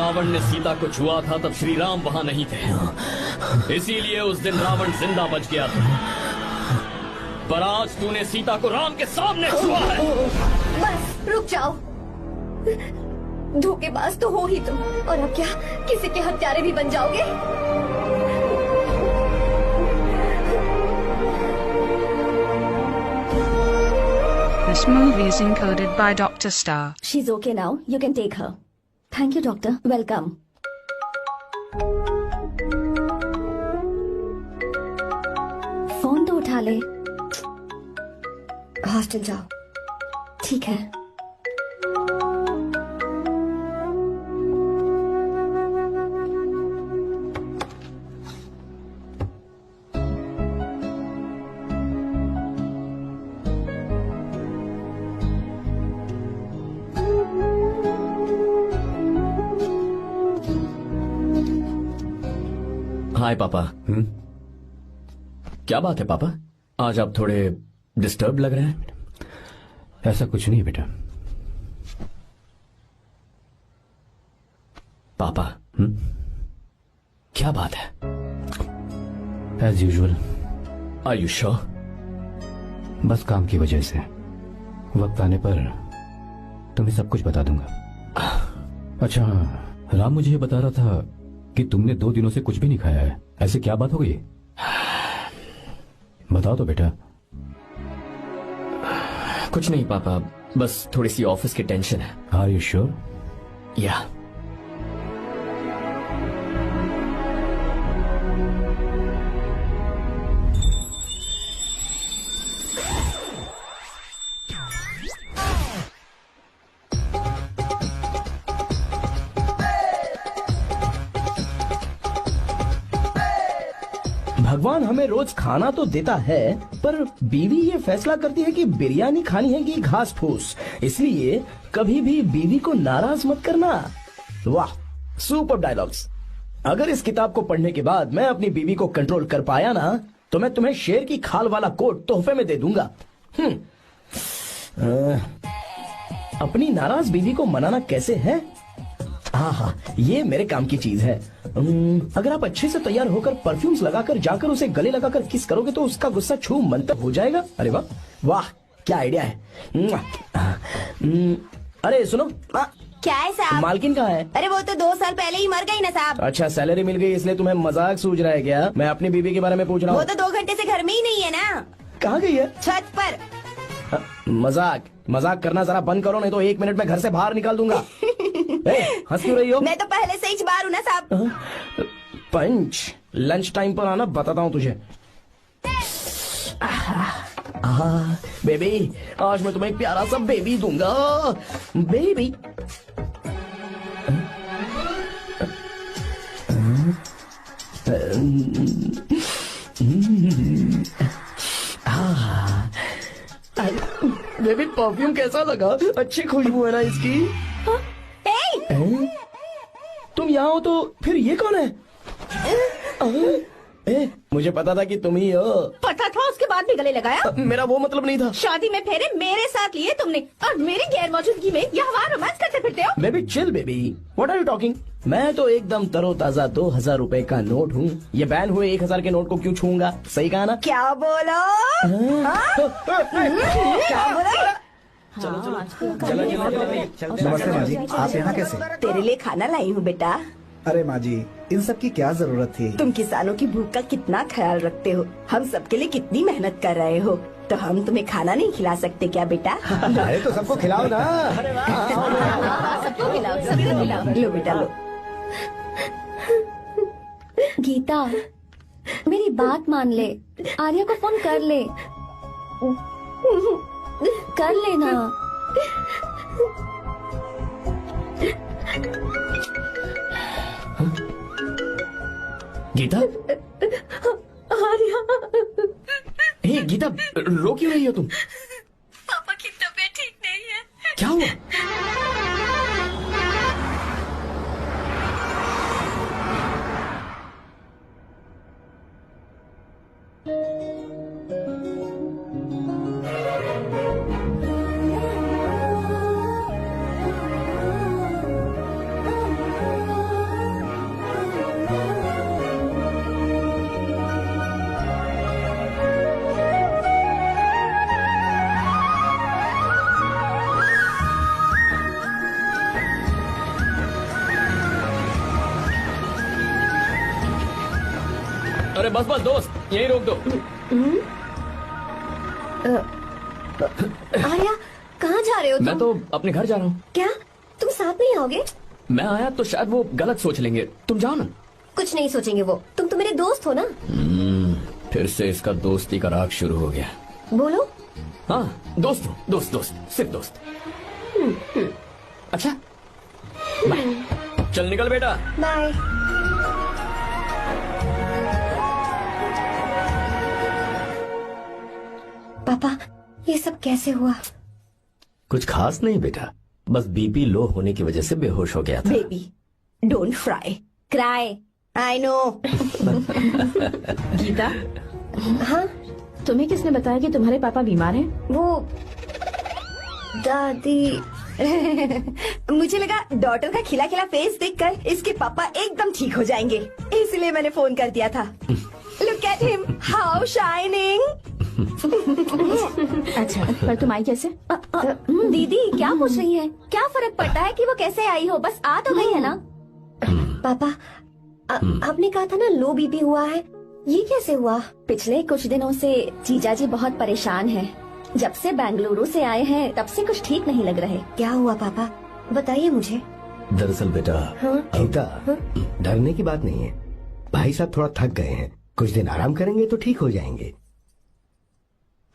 रावण ने सीता को छुआ था तब श्री राम वहां नहीं थे, इसीलिए उस दिन रावण जिंदा बच गया था। पर आज तूने सीता को राम के सामने छुआ है। बस रुक जाओ, धोखेबाज तो हो ही तुम, और अब क्या किसी के हत्यारे भी बन जाओगे? This movie is encoded by Dr. Star. She's okay now. You can take her. Thank you, doctor. Welcome. Phone तो उठा ले। हॉस्टल जाओ। ठीक है। हाय पापा। क्या बात है पापा, आज आप थोड़े डिस्टर्ब लग रहे हैं। ऐसा कुछ नहीं बेटा। पापा क्या बात है? As usual. Are you sure? बस काम की वजह से। वक्त आने पर तुम्हें सब कुछ बता दूंगा। अच्छा, राम मुझे ये बता रहा था कि तुमने 2 दिनों से कुछ भी नहीं खाया है। ऐसे क्या बात हो गई? बताओ तो बेटा। कुछ नहीं पापा, बस थोड़ी सी ऑफिस की टेंशन है। Are you sure? या। भगवान हमें रोज खाना तो देता है, पर बीवी ये फैसला करती है कि बिरयानी खानी है कि घास फूस। इसलिए कभी भी बीवी को नाराज मत करना। वाह, सुपर डायलॉग्स। अगर इस किताब को पढ़ने के बाद मैं अपनी बीवी को कंट्रोल कर पाया ना, तो मैं तुम्हें शेर की खाल वाला कोट तोहफे में दे दूंगा। अपनी नाराज बीवी को मनाना कैसे है? हाँ, ये मेरे काम की चीज है। अगर आप अच्छे से तैयार होकर परफ्यूम्स लगाकर जाकर उसे गले लगाकर किस करोगे तो उसका गुस्सा छू मंतर हो जाएगा। अरे वाह वाह, क्या आइडिया है। अरे सुनो, क्या है साहब? मालकिन कहाँ है? अरे वो तो 2 साल पहले ही मर गई ना साहब। अच्छा, सैलरी मिल गई इसलिए तुम्हें मजाक सूझ रहा है क्या? मैं अपनी बीवी के बारे में पूछ रहा हूँ। वो तो 2 घंटे से घर में ही नहीं है ना। कहाँ गई है? छत पर। मजाक करना जरा बंद करो, नहीं तो 1 मिनट में घर से बाहर निकाल दूंगा। हंस क्यों रही हो? मैं तो पहले से ही बाहर हूँ ना साहब। पंच, लंच टाइम पर आना, बताता हूँ तुझे। बेबी, आज मैं तुम्हें एक प्यारा सा बेबी दूंगा। बेबी बेबी, परफ्यूम कैसा लगा? अच्छी खुशबू है ना इसकी? तुम यहाँ हो तो फिर ये कौन है? मुझे पता था कि तुम ही हो। पता था, उसके बाद भी गले लगाया? मेरा वो मतलब नहीं था। शादी में फेरे मेरे साथ लिए तुमने, और मेरी गैर मौजूदगी में यहाँ वहाँ रोमांस करते फिरते हो। Baby chill baby, what are you talking? मैं तो एकदम तरोताजा 2000 रुपए का नोट हूँ। ये बैन हुए 1000 के नोट को क्यों छूऊंगा? सही कहा ना? क्या बोलो? क्या बोलो? नमस्ते माँ जी, आप यहाँ कैसे? तेरे लिए खाना लाई हूँ बेटा। अरे माँ जी, इन सब की क्या जरूरत थी? तुम किसानों की भूख का कितना ख्याल रखते हो, हम सबके लिए कितनी मेहनत कर रहे हो, तो हम तुम्हें खाना नहीं खिला सकते क्या बेटा? अरे तो सबको खिलाओ ना। सबको खिलाओ, सबको खिलाओ। लो बेटा लो। गीता, मेरी बात मान ले, आर्या को फोन कर ले। कर लेना। गीता, आर्या, हे गीता, रो क्यों रही हो तुम? पापा की तबीयत ठीक नहीं है। क्या हुआ? अरे बस बस दोस्त, यहीं रोक दो। आर्या, कहाँ जा रहे हो मैं तुम? तो अपने घर जा रहा हूँ। क्या तुम साथ नहीं आओगे? मैं आया तो शायद वो गलत सोच लेंगे, तुम जाओ ना। कुछ नहीं सोचेंगे वो, तुम तो मेरे दोस्त हो ना। फिर से इसका दोस्ती का राग शुरू हो गया। बोलो। हाँ दोस्त हूँ, दोस्त दोस्त, सिर्फ दोस्त। अच्छा बाय। चल निकल बेटा। बाय। पापा, ये सब कैसे हुआ? कुछ खास नहीं बेटा, बस बीपी लो होने की वजह से बेहोश हो गया था। Baby don't fry cry, I know. Geeta, हाँ तुम्हें किसने बताया कि तुम्हारे पापा बीमार हैं? वो दादी। मुझे लगा डॉटर का खिला खिला फेस देखकर इसके पापा एकदम ठीक हो जाएंगे, इसलिए मैंने फोन कर दिया था। Look at him, how shining. अच्छा, पर तुम आई कैसे? दीदी क्या पूछ रही है? क्या फर्क पड़ता है कि वो कैसे आई हो, बस आ तो गई है ना। पापा, आपने कहा था ना लो बीपी हुआ है, ये कैसे हुआ? पिछले कुछ दिनों से जीजा जी बहुत परेशान हैं। जब से बेंगलुरु से आए हैं तब से कुछ ठीक नहीं लग रहे। क्या हुआ पापा, बताइए मुझे। दरअसल बेटा, गीता, डरने की बात नहीं है। भाई साहब थोड़ा थक गए हैं, कुछ दिन आराम करेंगे तो ठीक हो जाएंगे।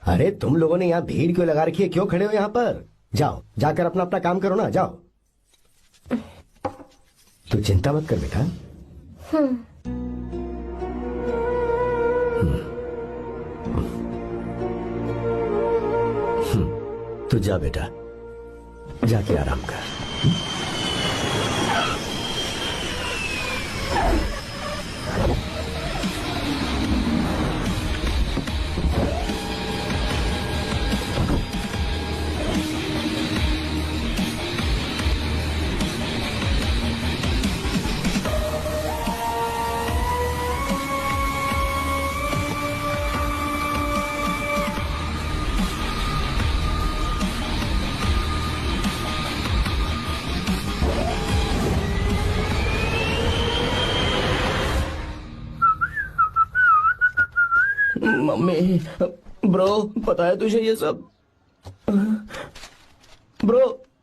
अरे तुम लोगों ने यहाँ भीड़ क्यों लगा रखी है, क्यों खड़े हो यहाँ पर? जाओ, जाकर अपना अपना काम करो ना, जाओ। तू चिंता मत कर बेटा। तू जा बेटा, जाके आराम कर। मम्मी, ब्रो, पता है तुझे ये सब? ब्रो,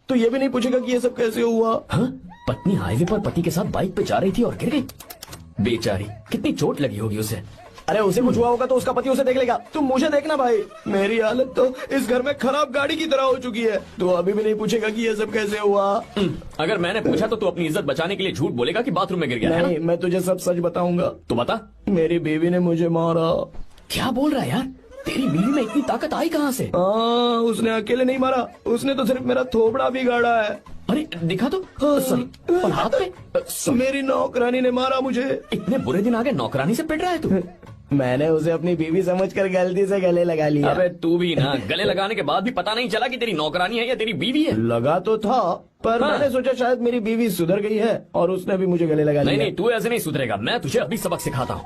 तू ये भी नहीं पूछेगा कि ये सब कैसे हुआ? हाँ? पत्नी हाईवे पर पति के साथ बाइक पे जा रही थी और गिर गई। बेचारी, कितनी चोट लगी होगी उसे। अरे उसे कुछ हुआ होगा तो उसका पति उसे देख लेगा, तुम मुझे देखना भाई। मेरी हालत तो इस घर में खराब गाड़ी की तरह हो चुकी है, तो अभी भी नहीं पूछेगा कि ये सब कैसे हुआ। अगर मैंने पूछा तो तू अपनी इज्जत बचाने के लिए झूठ बोलेगा कि बाथरूम में गिर गया है नहीं, ना? मैं तुझे सब सच बताऊंगा। तो बता। मेरी बीवी ने मुझे मारा। क्या बोल रहा है यार? तेरी बीवी में इतनी ताकत आई कहाँ से? उसने अकेले नहीं मारा, उसने तो सिर्फ मेरा थोबड़ा बिगाड़ा है। अरे दिखा तो। सॉरी, और हाथ पे? मेरी नौकरानी ने मारा मुझे। इतने बुरे दिन आ गए, नौकरानी से पिट रहा है तू? मैंने उसे अपनी बीवी समझकर गलती से गले लगा लिया। अबे तू भी ना, गले लगाने के बाद भी पता नहीं चला कि तेरी नौकरानी है या तेरी बीवी है। लगा तो था, पर मैंने सोचा शायद मेरी बीवी सुधर गई है और उसने भी मुझे गले लगा लिया। नहीं, तू ऐसे नहीं सुधरेगा, मैं तुझे अभी सबक सिखाता हूँ।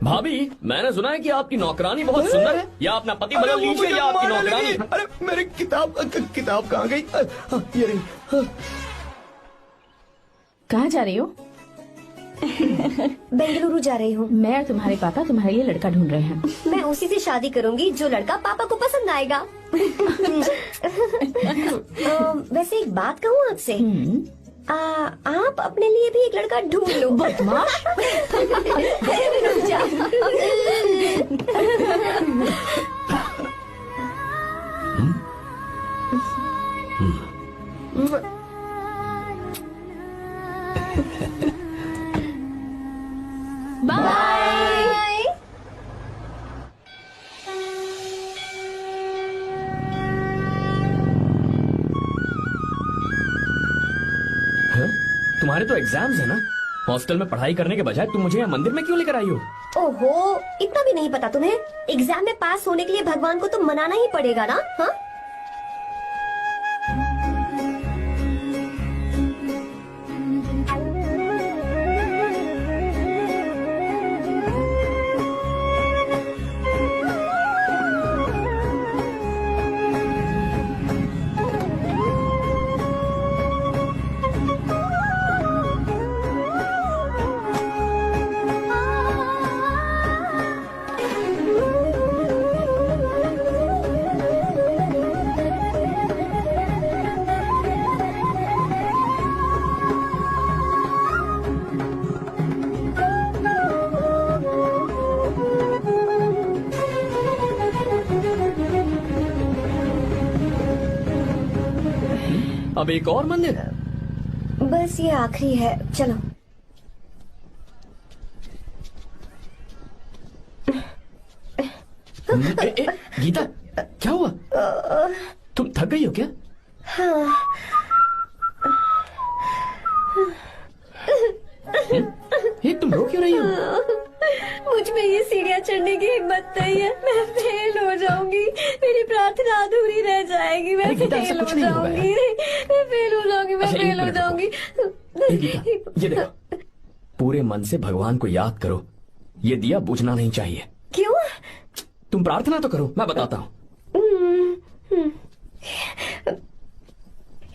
भाभी, मैंने सुना है कि आपकी नौकरानी बहुत सुंदर है, या अपना पति बदल लीजिए या आपकी नौकरानी। अरे मेरी किताब कहाँ गई? ये रही। कहाँ जा रही हो? बेंगलुरु जा रही हूँ। मैं और तुम्हारे पापा तुम्हारे लिए लड़का ढूंढ रहे हैं। मैं उसी से शादी करूंगी जो लड़का पापा को पसंद आएगा। वैसे एक बात कहूँ आपसे, आप अपने लिए भी एक लड़का ढूंढ लो। बदमाश। बाय। तुम्हारे तो एग्जाम्स है ना? हॉस्टल में पढ़ाई करने के बजाय तुम मुझे यहाँ मंदिर में क्यों लेकर आई हो? ओहो, इतना भी नहीं पता तुम्हें? एग्जाम में पास होने के लिए भगवान को तो मनाना ही पड़ेगा ना। हाँ, अब एक और मंदिर? बस ये आखिरी है, चलो। गीता, क्या हुआ? तुम थक गई हो क्या? हाँ। ये तुम रो क्यों रही हो? मुझ में ये सीढ़ियाँ चढ़ने की हिम्मत नहीं है। मैं फेल हो जाऊंगी, मेरी प्रार्थना अधूरी रह जाएगी। मैं फेल हो जाऊंगी, मैं फेल हो जाऊंगी, मैं फेल हो जाऊंगी। गीता, ये देखो, पूरे मन से भगवान को याद करो। ये दिया बुझना नहीं चाहिए। क्यों? तुम प्रार्थना तो करो, मैं बताता हूँ।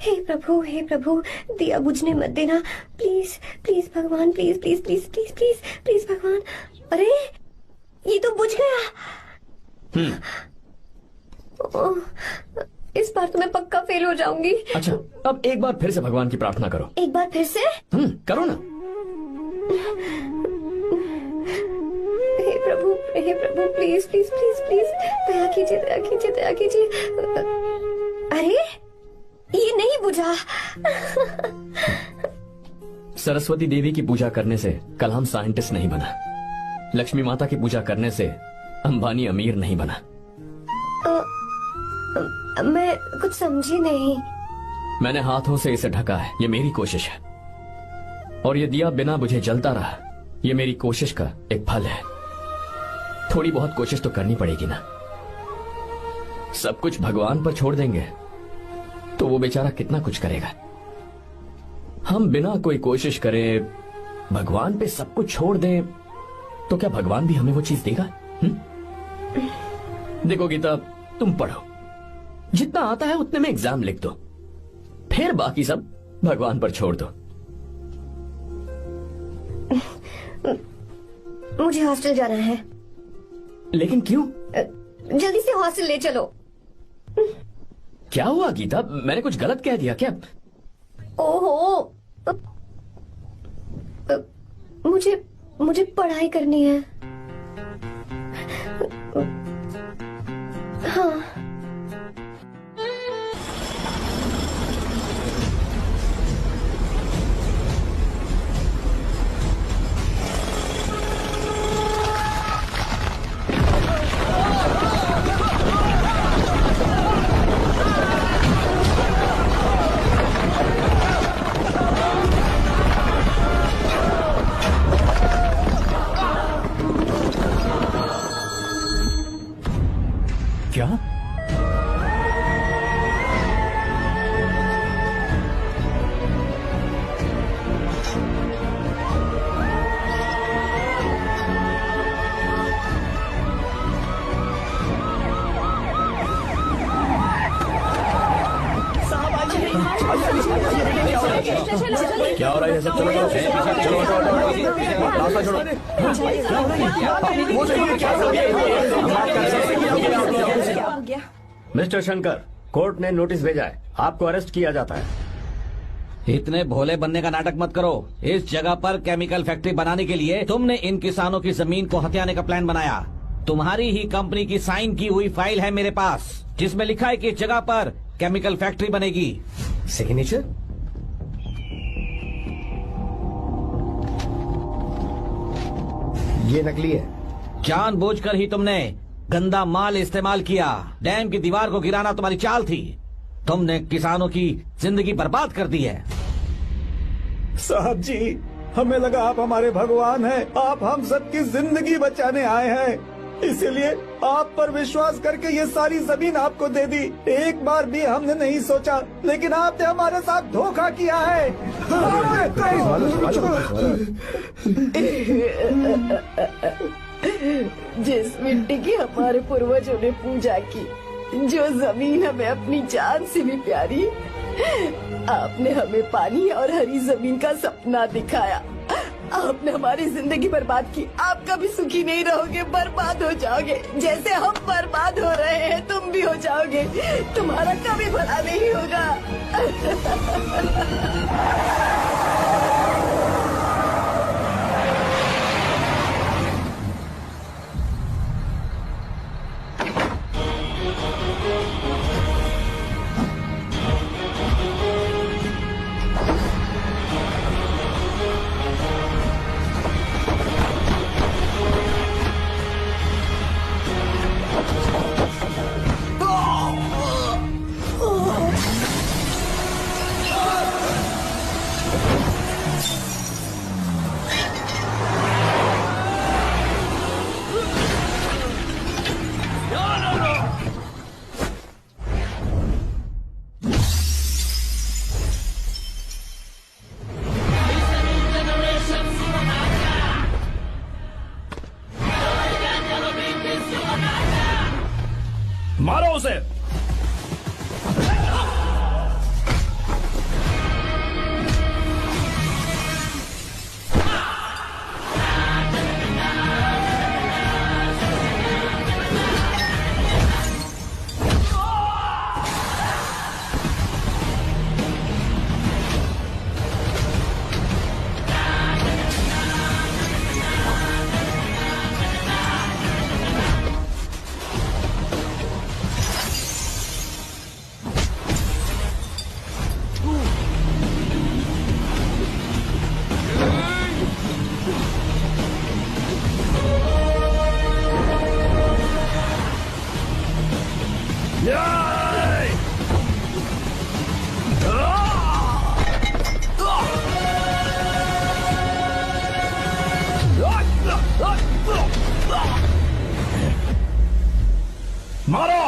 हे प्रभु, दिया बुझने मत देना, प्लीज प्लीज भगवान, please please please please please please भगवान। अरे ये तो बुझ गया। इस बार तो मैं पक्का फेल हो जाऊंगी। अच्छा, अब एक बार फिर से भगवान की प्रार्थना करो। एक बार फिर से? करो ना। हे प्रभु, प्लीज प्लीज प्लीज प्लीज, दया कीजिए, दया कीजिए, दया कीजिए। अरे ये नहीं बुझा। सरस्वती देवी की पूजा करने से कलाम साइंटिस्ट नहीं बना। लक्ष्मी माता की पूजा करने से अंबानी अमीर नहीं बना। मैं कुछ समझी नहीं। मैंने हाथों से इसे ढका है, ये मेरी कोशिश है। और ये दिया बिना बुझे जलता रहा, ये मेरी कोशिश का एक फल है। थोड़ी बहुत कोशिश तो करनी पड़ेगी ना। सब कुछ भगवान पर छोड़ देंगे तो वो बेचारा कितना कुछ करेगा। हम बिना कोई कोशिश करे भगवान पे सब कुछ छोड़ दें तो क्या भगवान भी हमें वो चीज देगा? देखो गीता, तुम पढ़ो, जितना आता है उतने में एग्जाम लिख दो, फिर बाकी सब भगवान पर छोड़ दो। मुझे हॉस्टल जाना है। लेकिन क्यों? जल्दी से हॉस्टल ले चलो। क्या हुआ गीता, मैंने कुछ गलत कह दिया क्या? ओहो, मुझे पढ़ाई करनी है। हाँ। क्या? क्या हो रहा है सब? चलो रास्ता छोड़ो। मिस्टर शंकर, कोर्ट ने नोटिस भेजा है, आपको अरेस्ट किया जाता है। इतने भोले बनने का नाटक मत करो। इस जगह पर केमिकल फैक्ट्री बनाने के लिए तुमने इन किसानों की जमीन को हथियाने का प्लान बनाया। तुम्हारी ही कंपनी की साइन की हुई फाइल है मेरे पास, जिसमें लिखा है कि इस जगह पर केमिकल फैक्ट्री बनेगी। सिग्नेचर? ये नकली है। जानबूझकर ही तुमने गंदा माल इस्तेमाल किया। डैम की दीवार को गिराना तुम्हारी चाल थी। तुमने किसानों की जिंदगी बर्बाद कर दी है। साहब जी, हमें लगा आप हमारे भगवान हैं, आप हम सबकी जिंदगी बचाने आए हैं, इसीलिए आप पर विश्वास करके ये सारी जमीन आपको दे दी। एक बार भी हमने नहीं सोचा, लेकिन आपने हमारे साथ धोखा किया है। जिस मिट्टी की हमारे पूर्वजों ने पूजा की, जो जमीन हमें अपनी जान से भी प्यारी, आपने हमें पानी और हरी जमीन का सपना दिखाया। आपने हमारी जिंदगी बर्बाद की। आप कभी सुखी नहीं रहोगे, बर्बाद हो जाओगे। जैसे हम बर्बाद हो रहे हैं तुम भी हो जाओगे। तुम्हारा कभी भला नहीं होगा। मारो उसे। मारो।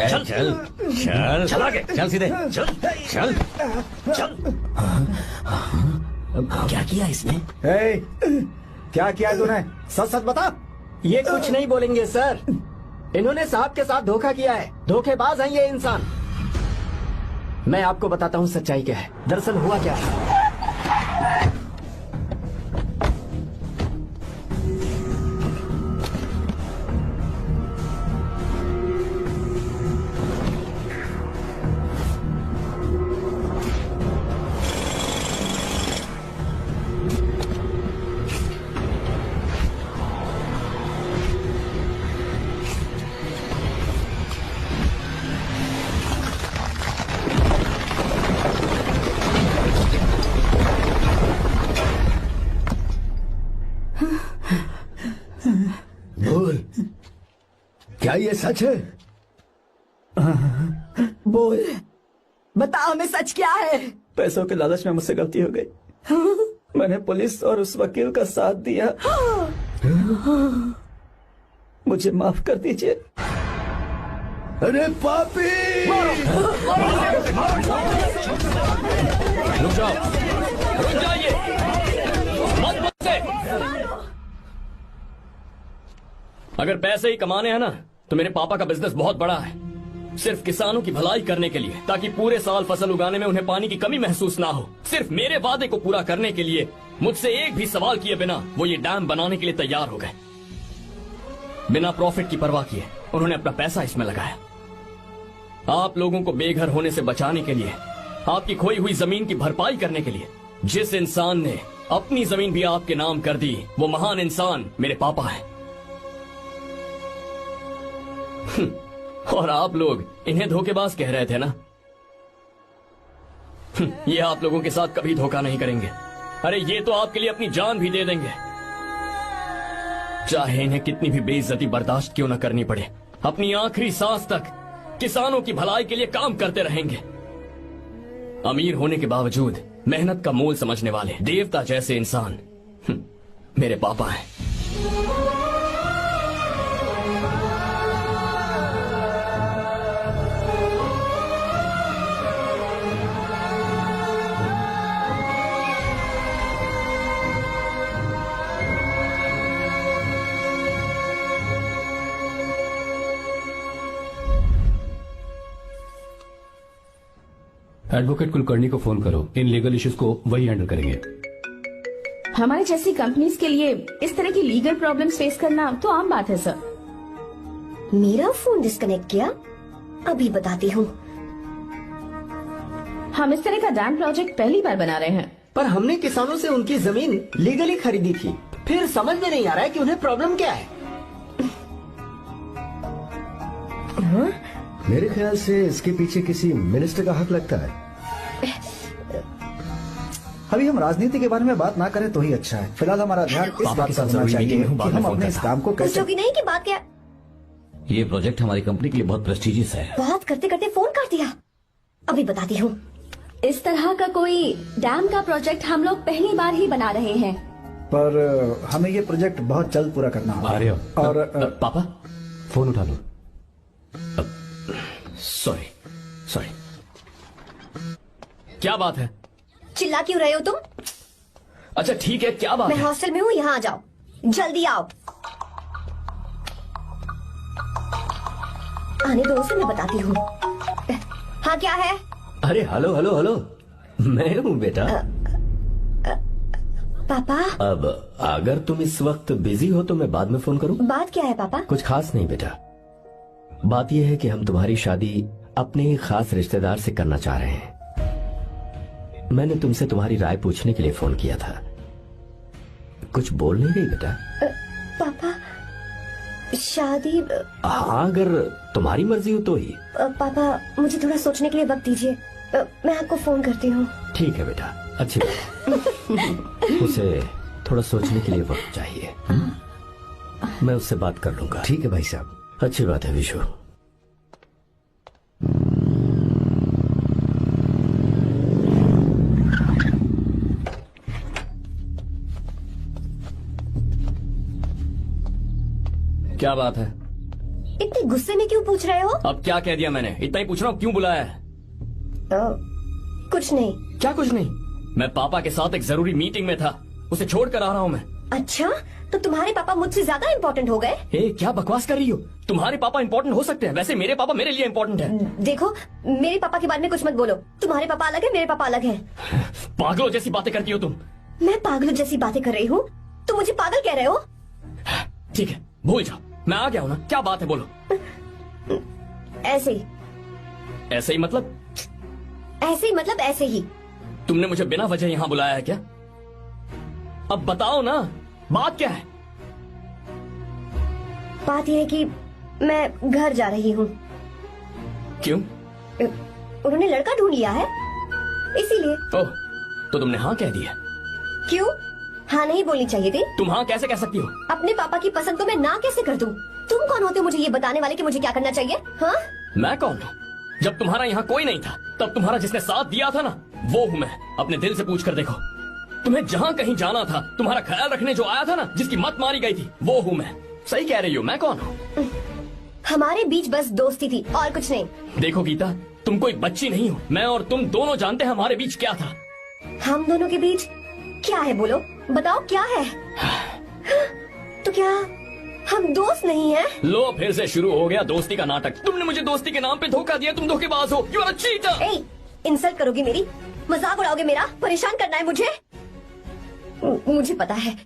चल चल चल चल आगे। चल सीधे चल चल चल। क्या किया इसने? क्या किया तूने? सच सच बता। ये कुछ नहीं बोलेंगे सर। इन्होंने साहब के साथ धोखा किया है। धोखेबाज हैं ये इंसान। मैं आपको बताता हूँ सच्चाई क्या है। दरअसल हुआ क्या है, बोल, क्या ये सच है? बोल, बता हमें सच क्या है? पैसों के लालच में मुझसे गलती हो गई। मैंने पुलिस और उस वकील का साथ दिया। मुझे माफ कर दीजिए। अरे पापी! रुक जाओ, रुक जाइए, मत मुझसे। अगर पैसे ही कमाने हैं ना, तो मेरे पापा का बिजनेस बहुत बड़ा है। सिर्फ किसानों की भलाई करने के लिए, ताकि पूरे साल फसल उगाने में उन्हें पानी की कमी महसूस ना हो। सिर्फ मेरे वादे को पूरा करने के लिए मुझसे एक भी सवाल किए बिना वो ये डैम बनाने के लिए तैयार हो गए। बिना प्रॉफिट की परवाह किए उन्होंने अपना पैसा इसमें लगाया। आप लोगों को बेघर होने से बचाने के लिए, आपकी खोई हुई जमीन की भरपाई करने के लिए। जिस इंसान ने अपनी जमीन भी आपके नाम कर दी, वो महान इंसान मेरे पापा है। और आप लोग इन्हें धोखेबाज कह रहे थे ना? ये आप लोगों के साथ कभी धोखा नहीं करेंगे। अरे ये तो आपके लिए अपनी जान भी दे देंगे, चाहे इन्हें कितनी भी बेइज्जती बर्दाश्त क्यों न करनी पड़े। अपनी आखिरी सांस तक किसानों की भलाई के लिए काम करते रहेंगे। अमीर होने के बावजूद मेहनत का मोल समझने वाले देवता जैसे इंसान मेरे पापा हैं। एडवोकेट कुलकर्णी को फोन करो। इन लीगल इश्यूज को वही हैंडल करेंगे। हमारे जैसी कंपनीज के लिए इस तरह की लीगल प्रॉब्लम्स फेस करना तो आम बात है सर। मेरा फोन डिस्कनेक्ट किया? अभी बताती हूँ। हम इस तरह का डैम प्रोजेक्ट पहली बार बना रहे हैं। पर हमने किसानों से उनकी जमीन लीगली खरीदी थी, फिर समझ में नहीं आ रहा है कि उन्हें प्रॉब्लम क्या है। मेरे ख्याल से इसके पीछे किसी मिनिस्टर का हक लगता है। अभी हम राजनीति के बारे में बात ना करें तो ही अच्छा है। फिलहाल हमारा ध्यान इस बात पर होना चाहिए कि हम अपने इस काम को कैसे। पूछोगी नहीं कि बात क्या? ये प्रोजेक्ट हमारी कंपनी के लिए बहुत प्रेस्टिजियस है। बात करते करते फोन काट दिया। अभी बताती हूँ। इस तरह का कोई डैम का प्रोजेक्ट हम लोग पहली बार ही बना रहे हैं। पर हमें ये प्रोजेक्ट बहुत जल्द पूरा करना होगा। आर्य, और पापा फोन उठा लो। Sorry sorry. क्या बात है? चिल्ला क्यों रहे हो तुम? अच्छा ठीक है, क्या बात मैं है? हॉस्टल में हूँ, यहाँ आ जाओ, जल्दी आओ। आने दो उसे, मैं बताती हूँ। हाँ क्या है? अरे हेलो हेलो हेलो, मैं हूँ बेटा। पापा। अब अगर तुम इस वक्त बिजी हो तो मैं बाद में फोन करूँ? बात क्या है पापा? कुछ खास नहीं बेटा, बात यह है कि हम तुम्हारी शादी अपने ही खास रिश्तेदार से करना चाह रहे हैं। मैंने तुमसे तुम्हारी राय पूछने के लिए फोन किया था। कुछ बोल नहीं रही बेटा? पापा शादी। हाँ अगर तुम्हारी मर्जी हो तो ही। पापा मुझे थोड़ा सोचने के लिए वक्त दीजिए, मैं आपको फोन करती हूँ। ठीक है बेटा, अच्छी बात। उसे थोड़ा सोचने के लिए वक्त चाहिए। मैं उससे बात कर लूंगा। ठीक है भाई साहब, अच्छी बात है विशु। क्या बात है? इतने गुस्से में क्यों पूछ रहे हो? अब क्या कह दिया मैंने? इतना ही पूछ रहा हूँ, क्यों बुलाया है? कुछ नहीं। क्या कुछ नहीं? मैं पापा के साथ एक जरूरी मीटिंग में था, उसे छोड़ कर आ रहा हूँ मैं। अच्छा, तो तुम्हारे पापा मुझसे ज्यादा इम्पोर्टेंट हो गए? क्या बकवास कर रही हो? तुम्हारे पापा इम्पोर्टेंट हो सकते हैं, वैसे मेरे पापा मेरे लिए इम्पोर्टेंट है। देखो, मेरे पापा के बारे में कुछ मत बोलो। तुम्हारे पापा अलग है, मेरे पापा अलग हैं। पागलों जैसी बातें करती हो तुम। मैं पागलों जैसी बातें कर रही हूँ? तुम मुझे पागल कह रहे हो? ठीक है, भूल जाओ, मैं आ गया हूँ ना। क्या बात है, बोलो। ऐसे ही। ऐसे ही मतलब? ऐसे ही मतलब ऐसे ही। तुमने मुझे बिना वजह यहाँ बुलाया है क्या? अब बताओ ना, बात क्या है? बात यह है कि मैं घर जा रही हूँ। क्यों? उन्होंने लड़का ढूंढ लिया है, इसीलिए। ओह, तो तुमने हाँ कह दिया? क्यों? हाँ नहीं बोलनी चाहिए थी? तुम हाँ कैसे कह सकती हो? अपने पापा की पसंद को मैं ना कैसे कर दूं? तुम कौन होते हो मुझे ये बताने वाले कि मुझे क्या करना चाहिए? हाँ? मैं कौन हूँ? जब तुम्हारा यहाँ कोई नहीं था, तब तुम्हारा जिसने साथ दिया था ना, वो हूँ मैं। अपने दिल से पूछ कर देखो। तुम्हें जहाँ कहीं जाना था, तुम्हारा ख्याल रखने जो आया था ना, जिसकी मत मारी गई थी, वो हूँ मैं। सही कह रही हो, मैं कौन हूँ? हमारे बीच बस दोस्ती थी और कुछ नहीं। देखो गीता, तुम कोई बच्ची नहीं हो। मैं और तुम दोनों जानते हैं हमारे बीच क्या था। हम दोनों के बीच क्या है? बोलो, बताओ क्या है? तो क्या हम दोस्त नहीं हैं? लो, फिर से शुरू हो गया दोस्ती का नाटक। तुमने मुझे दोस्ती के नाम पे धोखा दिया, तुम धोखेबाज हो। You are a cheater. ए, इंसल्ट करोगे मेरी? मजाक उड़ाओगे मेरा? परेशान करना है मुझे? मुझे पता है,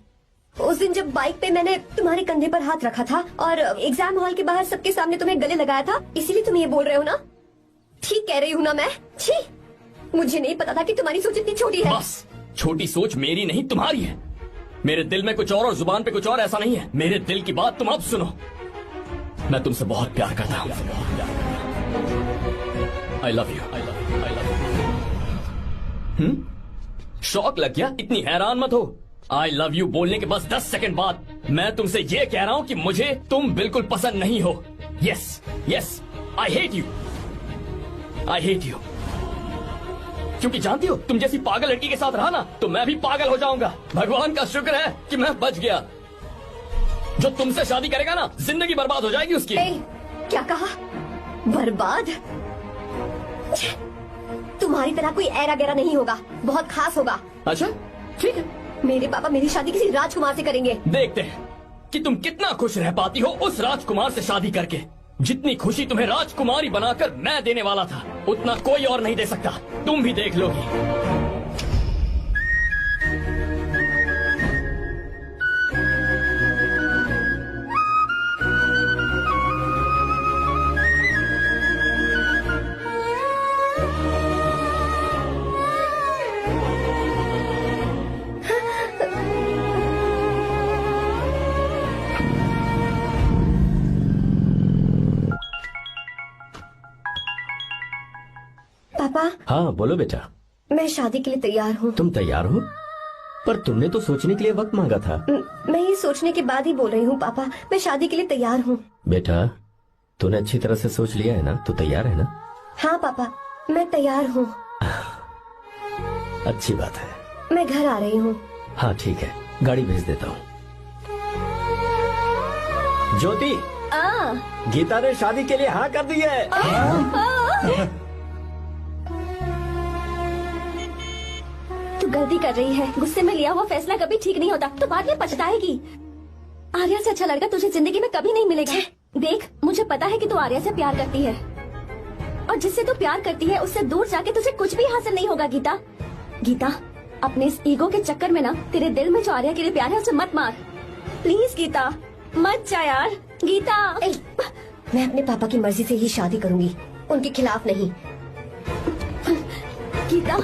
उस दिन जब बाइक पे मैंने तुम्हारे कंधे पर हाथ रखा था और एग्जाम हॉल के बाहर सबके सामने तुम्हें गले लगाया था, इसीलिए तुम ये बोल रहे हो ना? ठीक कह रही हूँ ना मैं? छी, मुझे नहीं पता था कि तुम्हारी सोच इतनी छोटी है। बस, छोटी सोच मेरी नहीं तुम्हारी है। मेरे दिल में कुछ और जुबान पे कुछ और, ऐसा नहीं है। मेरे दिल की बात तुम अब सुनो। मैं तुमसे बहुत प्यार करता हूँ। I love you. शौक लग गया? इतनी हैरान मत हो। आई लव यू बोलने के बस 10 सेकंड बाद मैं तुमसे ये कह रहा हूँ कि मुझे तुम बिल्कुल पसंद नहीं हो। Yes yes, I hate you. I hate you. क्योंकि जानती हो, तुम जैसी पागल लड़की के साथ रहा ना, तो मैं भी पागल हो जाऊंगा। भगवान का शुक्र है कि मैं बच गया। जो तुमसे शादी करेगा ना, जिंदगी बर्बाद हो जाएगी उसकी। क्या कहा? बर्बाद? तुम्हारी तरह कोई ऐरा गैरा नहीं होगा, बहुत खास होगा। अच्छा ठीक है, मेरे पापा मेरी शादी किसी राजकुमार से करेंगे। देखते हैं कि तुम कितना खुश रह पाती हो उस राजकुमार से शादी करके। जितनी खुशी तुम्हें राजकुमारी बनाकर मैं देने वाला था, उतना कोई और नहीं दे सकता। तुम भी देख लोगी। पापा, हाँ बोलो बेटा। मैं शादी के लिए तैयार हूँ। तुम तैयार हो? पर तुमने तो सोचने के लिए वक्त मांगा था। मैं ये सोचने के बाद ही बोल रही हूँ पापा, मैं शादी के लिए तैयार हूँ। बेटा तूने अच्छी तरह से सोच लिया है ना? तू तैयार है ना? हाँ पापा, मैं तैयार हूँ। अच्छी बात है। मैं घर आ रही हूँ। हाँ ठीक है, गाड़ी भेज देता हूँ। ज्योति, गीता ने शादी के लिए हाँ कर दी है। तू गलती कर रही है। गुस्से में लिया हुआ फैसला कभी ठीक नहीं होता, तो बाद में पछताएगी। आर्या से अच्छा लड़का तुझे जिंदगी में कभी नहीं मिलेगा। देख, मुझे पता है कि तू आर्या से प्यार करती है, और जिससे तू प्यार करती है उससे दूर जाके तुझे कुछ भी हासिल नहीं होगा। गीता, गीता, अपने इस ईगो के चक्कर में ना तेरे दिल में जो आर्या के लिए प्यार है उसे मत मार। प्लीज गीता, मत जा यार। गीता, मैं अपने पापा की मर्जी से ही शादी करूंगी, उनके खिलाफ नहीं। गीता,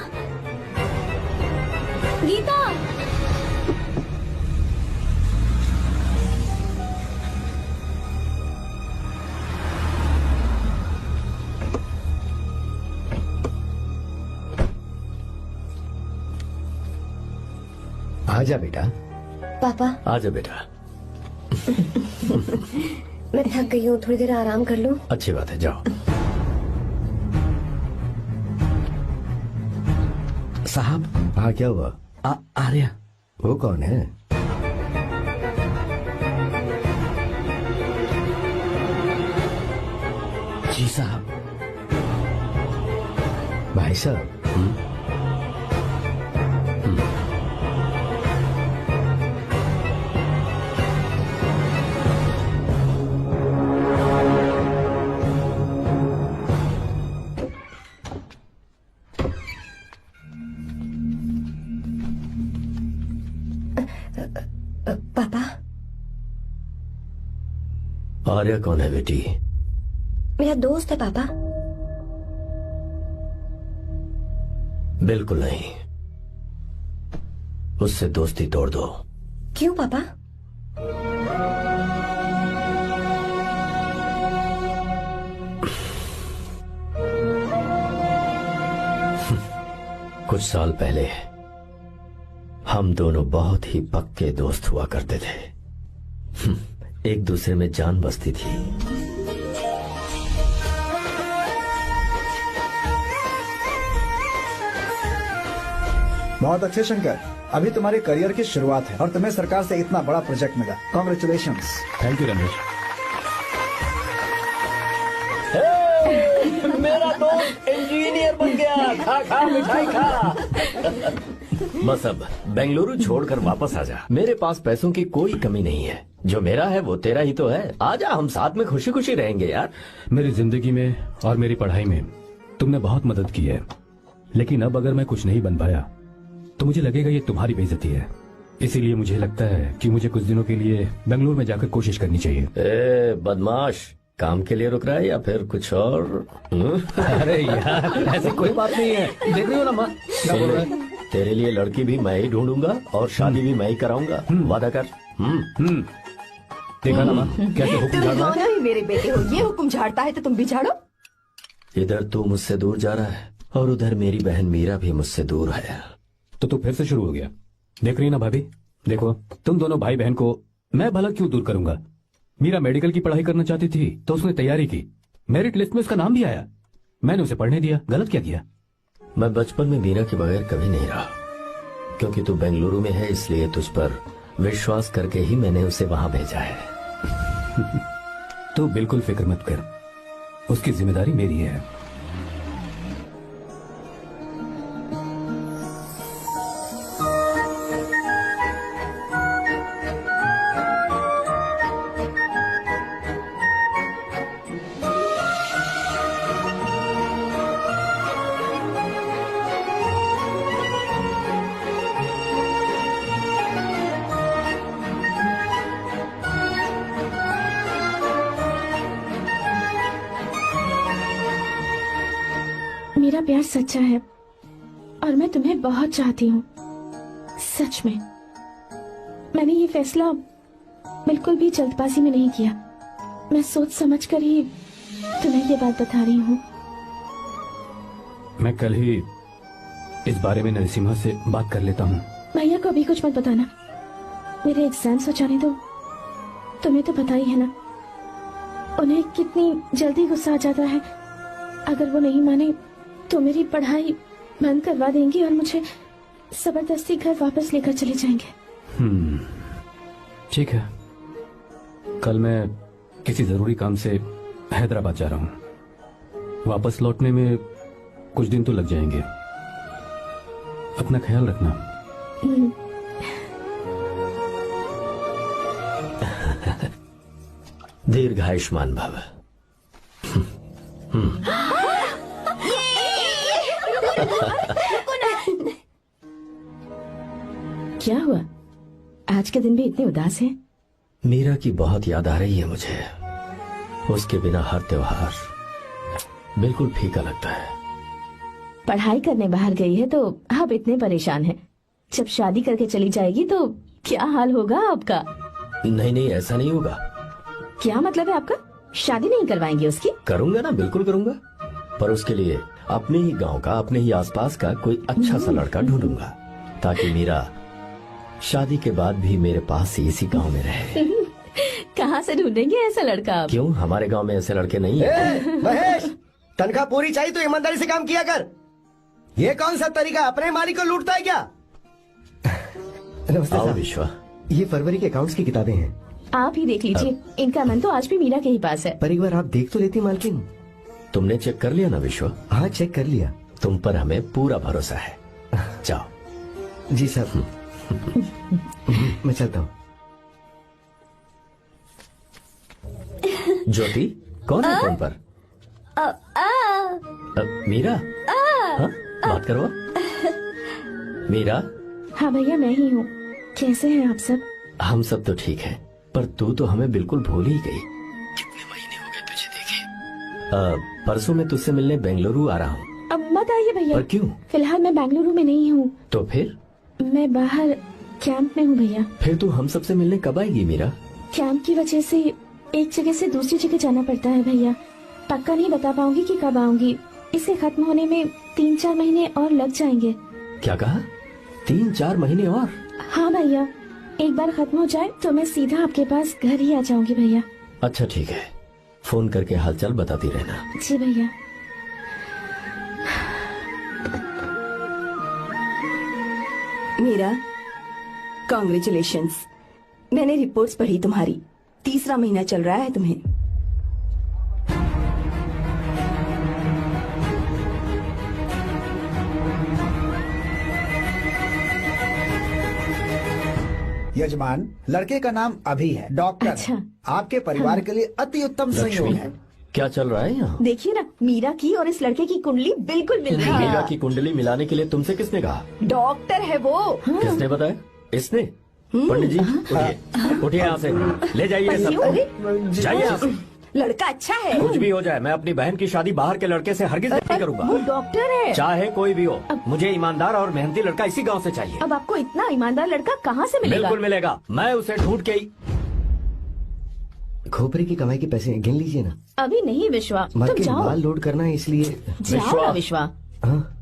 गीता, आजा बेटा। पापा, आजा बेटा। मैं थक गई हूँ, थोड़ी देर आराम कर लूँ। अच्छी बात है, जाओ। साहब। हाँ क्या हुआ? आर्या। वो कौन है? जी साहब। भाई साहब। पापा। आर्या कौन है बेटी? मेरा दोस्त है पापा। बिल्कुल नहीं, उससे दोस्ती तोड़ दो। क्यों पापा? कुछ साल पहले हम दोनों बहुत ही पक्के दोस्त हुआ करते थे। एक दूसरे में जान बसती थी। बहुत अच्छे शंकर, अभी तुम्हारे करियर की शुरुआत है और तुम्हें सरकार से इतना बड़ा प्रोजेक्ट मिला। कॉन्ग्रेचुलेशंस। Thank you Ramesh. मेरा दोस्त इंजीनियर बन गया। खा खा मिठाई खा। बस अब बेंगलुरु छोड़कर वापस आ जा। मेरे पास पैसों की कोई कमी नहीं है। जो मेरा है वो तेरा ही तो है। आजा, हम साथ में खुशी खुशी रहेंगे यार। मेरी जिंदगी में और मेरी पढ़ाई में तुमने बहुत मदद की है, लेकिन अब अगर मैं कुछ नहीं बन पाया तो मुझे लगेगा ये तुम्हारी बेइज्जती है। इसीलिए मुझे लगता है कि मुझे कुछ दिनों के लिए बेंगलुरु में जाकर कोशिश करनी चाहिए। ए बदमाश, काम के लिए रुक रहा है या फिर कुछ और? अरे यार, ऐसी कोई बात नहीं है। देख रही हो ना माँ, क्या बोल रहा है? तेरे लिए लड़की भी मैं ही ढूंढूंगा और शादी भी मैं ही कराऊंगा। वादा कर। देखा ना माँ, कैसे हुक्म तुम झाड़ रहा दोनों है। ही मेरे बेटे हो। ये हुक्म झाड़ता है तो तुम भी झाड़ो। इधर तू मुझसे दूर जा रहा है और उधर मेरी बहन मीरा भी मुझसे दूर है। तो तू फिर से शुरू हो गया। देख रही ना भाभी, देखो तुम दोनों भाई बहन को मैं भला क्यों दूर करूंगा। मीरा मेडिकल की पढ़ाई करना चाहती थी तो उसने तैयारी की, मेरिट लिस्ट में उसका नाम भी आया, मैंने उसे पढ़ने दिया। गलत क्या किया? मैं बचपन में मीरा के बगैर कभी नहीं रहा। क्योंकि तू बेंगलुरु में है इसलिए तुझ पर विश्वास करके ही मैंने उसे वहां भेजा है। तू बिल्कुल फिक्र मत कर, उसकी जिम्मेदारी मेरी है। मेरा प्यार सच्चा है और मैं तुम्हें बहुत चाहती हूँ, सच में। मैंने ये फैसला बिल्कुल भी जल्दबाजी में नहीं किया। मैं सोच समझ कर ही तुम्हें ये बात बता रही हूँ। मैं कल ही इस बारे में नरसिम्हा से बात कर लेता हूँ। भैया को अभी कुछ मत बताना, मेरे एग्जाम्स हो जाने दो। तुम्हें तो पता ही है ना उन्हें कितनी जल्दी गुस्सा आ जाता है। अगर वो नहीं माने तो मेरी पढ़ाई बंद करवा देंगे और मुझे जबरदस्ती घर वापस लेकर चले जाएंगे। ठीक है, कल मैं किसी जरूरी काम से हैदराबाद जा रहा हूँ। वापस लौटने में कुछ दिन तो लग जाएंगे। अपना ख्याल रखना। दीर्घायुष्मान भव। क्या हुआ, आज के दिन भी इतने उदास हैं? मीरा की बहुत याद आ रही है मुझे। उसके बिना हर त्योहार बिल्कुल फीका लगता है। पढ़ाई करने बाहर गई है तो आप इतने परेशान हैं। जब शादी करके चली जाएगी तो क्या हाल होगा आपका? नहीं नहीं, ऐसा नहीं होगा। क्या मतलब है आपका? शादी नहीं करवाएंगे उसकी? करूंगा ना, बिल्कुल करूंगा, पर उसके लिए अपने ही गांव का, अपने ही आसपास का कोई अच्छा सा लड़का ढूंढूंगा ताकि मीरा शादी के बाद भी मेरे पास ही इसी गांव में रहे। कहाँ से ढूंढेंगे ऐसा लड़का आप? क्यों, हमारे गांव में ऐसे लड़के नहीं है? महेश, तनख्वाह पूरी चाहिए तो ईमानदारी से काम किया कर। ये कौन सा तरीका, अपने मालिक को लूटता है क्या? नमस्ते साहब। विश्वा, ये फरवरी के अकाउंट्स की किताबें हैं। आप ही देख लीजिए, इनका मन तो आज भी मीरा के ही पास है। पर एक बार आप देख तो लेती मालकिन। तुमने चेक कर लिया ना विश्वा? हाँ, चेक कर लिया। तुम पर हमें पूरा भरोसा है। जाओ। जी साहब। मैं चलता हूँ। ज्योति, कौन है फोन पर? मीरा? हाँ? बात करो। मीरा? हाँ भैया, मैं ही हूँ। कैसे हैं आप सब? हम सब तो ठीक हैं, पर तू तो हमें बिल्कुल भूल ही गई। कितने महीने हो गए तुझे देखे। परसों मैं तुझसे मिलने बेंगलुरु आ रहा हूँ। अब मत आइए भैया। पर क्यों? फिलहाल मैं बेंगलुरु में नहीं हूँ। तो फिर? मैं बाहर कैंप में हूँ भैया। फिर तू हम सबसे मिलने कब आएगी मीरा? कैंप की वजह से एक जगह से दूसरी जगह जाना पड़ता है भैया। पक्का नहीं बता पाऊंगी कि कब आऊंगी। इसे खत्म होने में 3-4 महीने और लग जाएंगे। क्या कहा? 3-4 महीने और? हाँ भैया, एक बार खत्म हो जाए तो मैं सीधा आपके पास घर ही आ जाऊंगी भैया। अच्छा ठीक है, फोन करके हालचाल बताती रहना। जी भैया। मीरा, कॉन्ग्रेचुलेशंस। मैंने रिपोर्ट्स पढ़ी तुम्हारी। 3रा महीना चल रहा है तुम्हें। यजमान, लड़के का नाम अभी है, डॉक्टर। अच्छा। आपके परिवार के लिए अति उत्तम संयोग है। क्या चल रहा है यहाँ? देखिए ना, मीरा की और इस लड़के की कुंडली बिल्कुल मिल रही है। मीरा की कुंडली मिलाने के लिए तुमसे किसने कहा? डॉक्टर है वो। किसने बताया? इसने? पंडित जी, उठिए, उठिए यहाँ से, ले जाइए सब, जाइए यहाँ से। लड़का अच्छा है। कुछ भी हो जाए, मैं अपनी बहन की शादी बाहर के लड़के से हरगिज नहीं वो करूंगा। डॉक्टर है। चाहे कोई भी हो, मुझे ईमानदार और मेहनती लड़का इसी गांव से चाहिए। अब आपको इतना ईमानदार लड़का कहाँ से मिलेगा? बिल्कुल मिलेगा, मैं उसे ढूंढ के ही। खोपरे की कमाई के पैसे गिन लीजिए ना। अभी नहीं विश्वा, तुम मार्केट जाओ। माल लोड करना है, इसलिए। जाओ ना विश्वा। हाँ?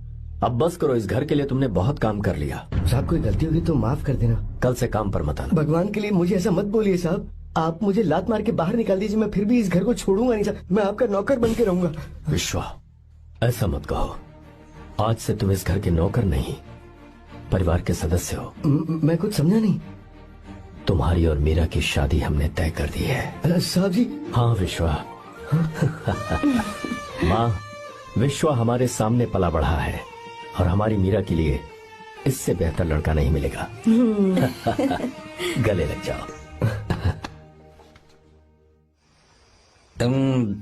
अब बस करो, इस घर के लिए तुमने बहुत काम कर लिया। साहब, कोई गलती होगी तो माफ कर देना। कल से काम पर मत आना। भगवान के लिए मुझे ऐसा मत बोलिए साहब। आप मुझे लात मार के बाहर निकाल दीजिए, मैं फिर भी इस घर को छोड़ूंगा नहीं साहब। मैं आपका नौकर बन के रहूंगा। विश्वा, ऐसा मत कहो। आज से तुम इस घर के नौकर नहीं, परिवार के सदस्य हो। मैं कुछ समझा नहीं। तुम्हारी और मीरा की शादी हमने तय कर दी है। साहब जी। हाँ विश्वा। माँ, विश्वा हमारे सामने पला बढ़ा है और हमारी मीरा के लिए इससे बेहतर लड़का नहीं मिलेगा। गले लग जाओ। तुम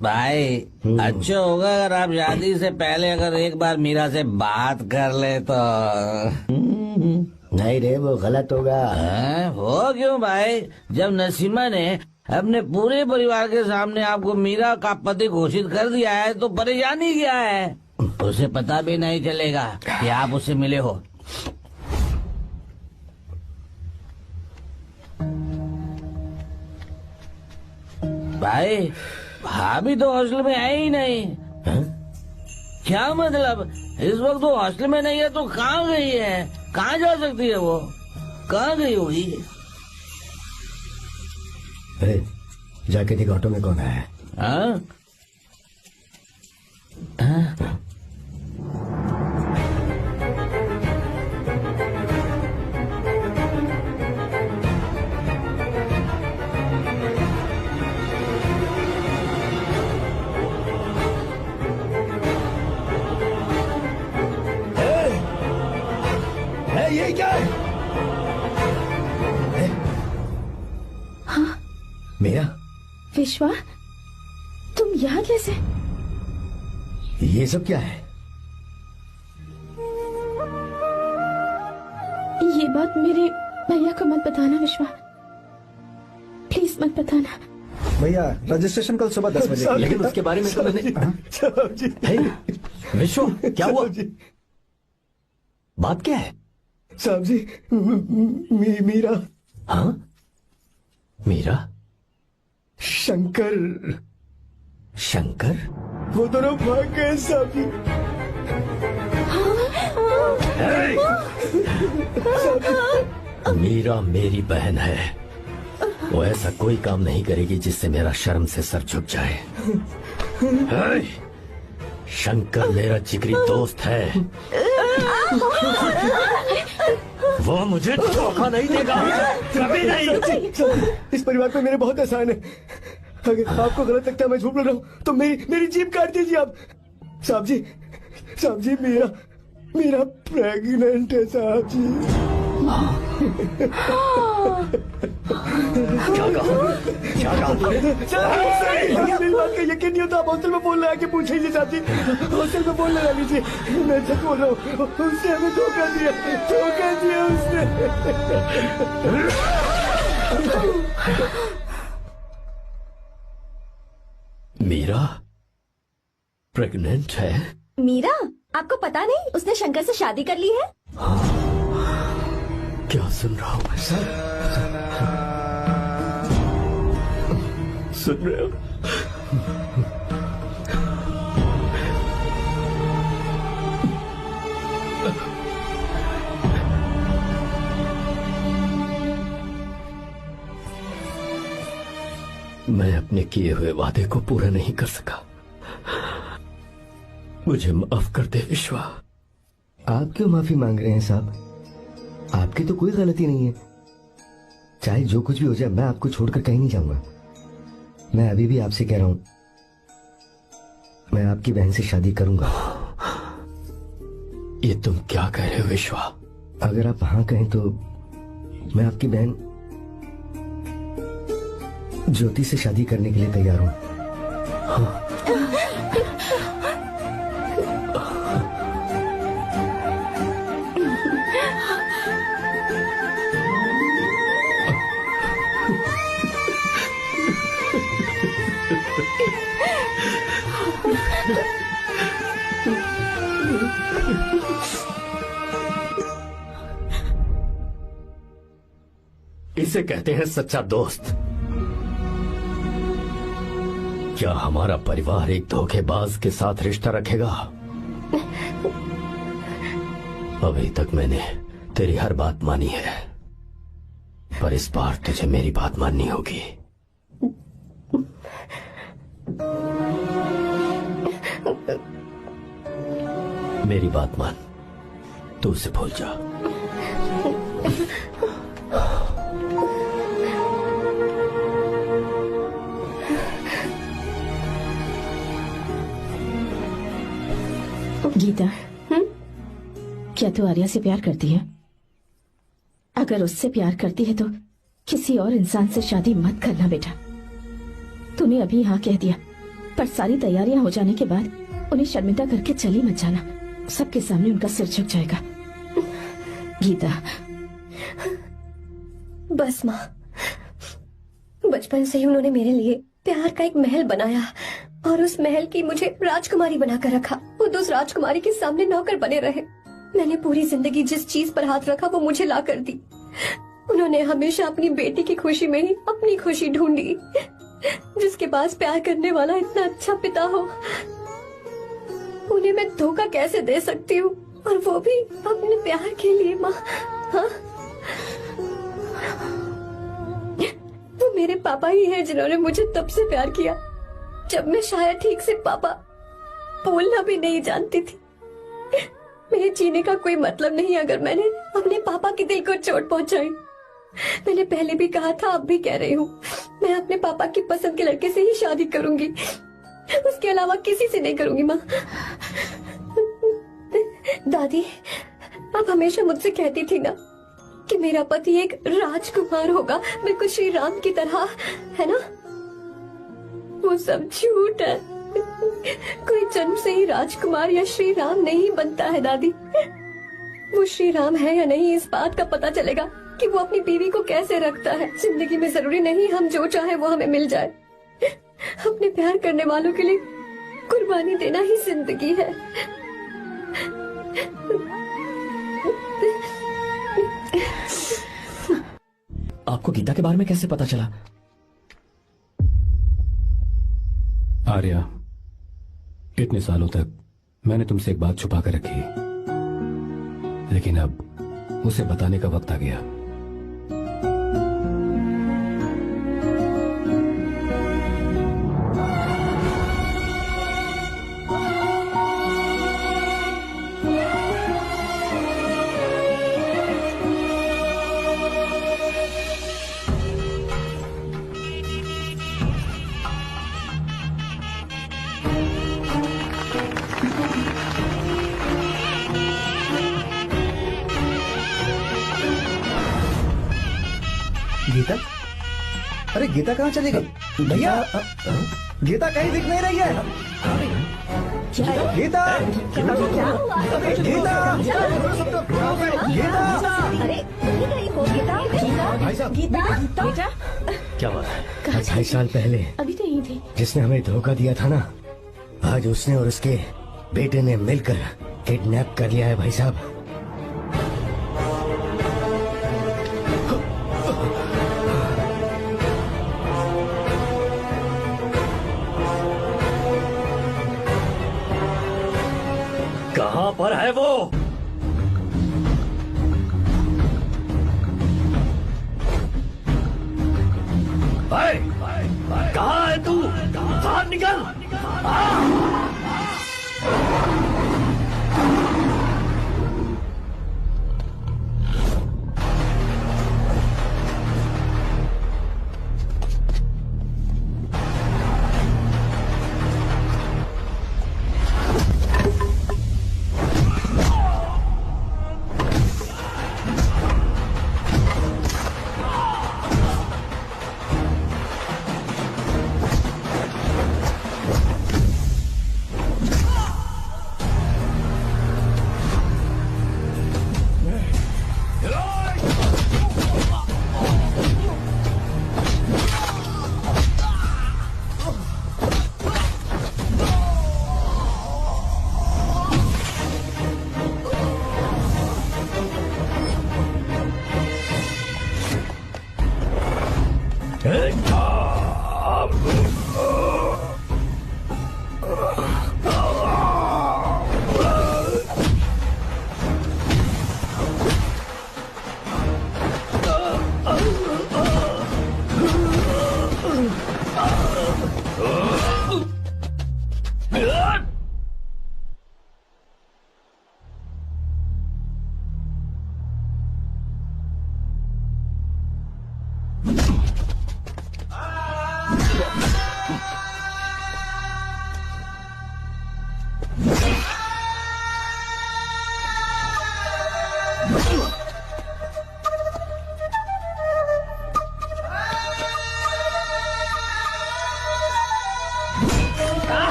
भाई, अच्छा होगा अगर आप शादी से पहले अगर एक बार मीरा से बात कर ले तो। नहीं रे, वो गलत होगा। हो क्यों भाई? जब नसीमा ने अपने पूरे परिवार के सामने आपको मीरा का पति घोषित कर दिया है तो परेशानी क्या है? उसे पता भी नहीं चलेगा कि आप उससे मिले हो। भाई, भाभी तो हॉस्टल में है ही नहीं। क्या मतलब? इस वक्त वो हॉस्टल में नहीं है तो कहाँ गई है? कहाँ जा सकती है वो? कहाँ गई होगी? जाके देख ऑटो में कौन आया है। हाँ? हाँ? ये क्या है? हाँ? मेरा विश्वा, तुम यहाँ कैसे? ये सब क्या है? ये बात मेरे भैया को मत बताना विश्वा, प्लीज मत बताना। भैया रजिस्ट्रेशन कल सुबह 10 बजे। लेकिन उसके बारे में तो मैंने विश्व, क्या हुआ? बात क्या है? साहब जी, मीरा। हाँ? मीरा? शंकर। शंकर? वो दोनों भाग गए साहब जी। मीरा मेरी बहन है, वो ऐसा कोई काम नहीं करेगी जिससे मेरा शर्म से सर झुक जाए। शंकर मेरा जिगरी दोस्त है, वो मुझे धोखा नहीं देगा, कभी नहीं। इस परिवार पे मेरे बहुत एहसान है। अगर आपको गलत लगता है मैं झूठ बोल रहा हूँ तो मेरी जीभ काट दीजिए आप। साहब जी मेरा प्रेग्नेंट है साहब जी। क्या कहा तूने? मेरी बात का यकीन नहीं होता। आप हॉस्टल में बोल रहे हैं कि पूछ लीजिए साहब जी, हॉस्टल में बोलने लगा लीजिए। मैं सच बोल रहा हूँ, उसने हमें धोखा दिया उसने। मीरा प्रेग्नेंट है? मीरा, आपको पता नहीं उसने शंकर से शादी कर ली है? क्या सुन रहा हूँ मैं? सुन रहे हो? मैं अपने किए हुए वादे को पूरा नहीं कर सका, मुझे माफ कर दे विश्वा। आप क्यों माफी मांग रहे हैं साहब? आपकी तो कोई गलती नहीं है। चाहे जो कुछ भी हो जाए, मैं आपको छोड़कर कहीं नहीं जाऊंगा। मैं अभी भी आपसे कह रहा हूं, मैं आपकी बहन से शादी करूंगा। ये तुम क्या कह रहे हो विश्वा? अगर आप हाँ कहें तो मैं आपकी बहन ज्योति से शादी करने के लिए तैयार हूं। हाँ। इसे कहते हैं सच्चा दोस्त। क्या हमारा परिवार एक धोखेबाज के साथ रिश्ता रखेगा? अभी तक मैंने तेरी हर बात मानी है, पर इस बार तुझे मेरी बात माननी होगी। मेरी बात मान, तू उसे भूल जा। गीता, क्या तू आर्या से प्यार करती है? अगर उससे प्यार करती है तो किसी और इंसान से शादी मत करना बेटा। तूने अभी हाँ कह दिया, पर सारी तैयारियां हो जाने के बाद उन्हें शर्मिंदा करके चली मत जाना, सबके सामने उनका सिर झुक जाएगा। गीता। बस माँ, बचपन से ही उन्होंने मेरे लिए प्यार का एक महल बनाया और उस महल की मुझे राजकुमारी बनाकर रखा। वो उस राजकुमारी के सामने नौकर बने रहे। मैंने पूरी जिंदगी जिस चीज पर हाथ रखा वो मुझे ला कर दी। उन्होंने हमेशा अपनी बेटी की खुशी में ही अपनी खुशी ढूंढी। जिसके पास प्यार करने वाला इतना अच्छा पिता हो, उन्हें मैं धोखा कैसे दे सकती हूँ, और वो भी अपने प्यार के लिए माँ। हाँ? वो मेरे पापा ही हैं जिन्होंने मुझे तब से प्यार किया जब मैं शायद ठीक से पापा बोलना भी नहीं जानती थी। मेरे जीने का कोई मतलब नहीं अगर मैंने अपने पापा के दिल को चोट पहुंचाई। मैंने पहले भी कहा था, अब भी कह रही हूँ, मैं अपने पापा की पसंद के लड़के से ही शादी करूंगी, उसके अलावा किसी से नहीं करूंगी माँ। दादी, आप हमेशा मुझसे कहती थी ना कि मेरा पति एक राजकुमार होगा, बिल्कुल श्री राम की तरह, है ना? वो सब झूठ है। कोई जन्म से ही राजकुमार या श्री राम नहीं बनता है दादी। वो श्री राम है या नहीं, इस बात का पता चलेगा कि वो अपनी बीवी को कैसे रखता है। जिंदगी में जरूरी नहीं हम जो चाहे वो हमें मिल जाए। अपने प्यार करने वालों के लिए कुर्बानी देना ही जिंदगी है। आपको गीता के बारे में कैसे पता चला? आर्या, इतने सालों तक मैंने तुमसे एक बात छुपा कर रखी, लेकिन अब उसे बताने का वक्त आ गया। गीता? अरे गीता कहाँ चली गई? भैया, गीता कहीं दिख नहीं रही है। गीता, गीता, भाई साहब, बेटा, क्या बात है? 28 साल पहले अभी तो यही थे। जिसने हमें धोखा दिया था ना, आज उसने और उसके बेटे ने मिलकर किडनैप कर लिया है भाई साहब। कहाँ पर है वो? कहाँ है तू? बाहर निकल!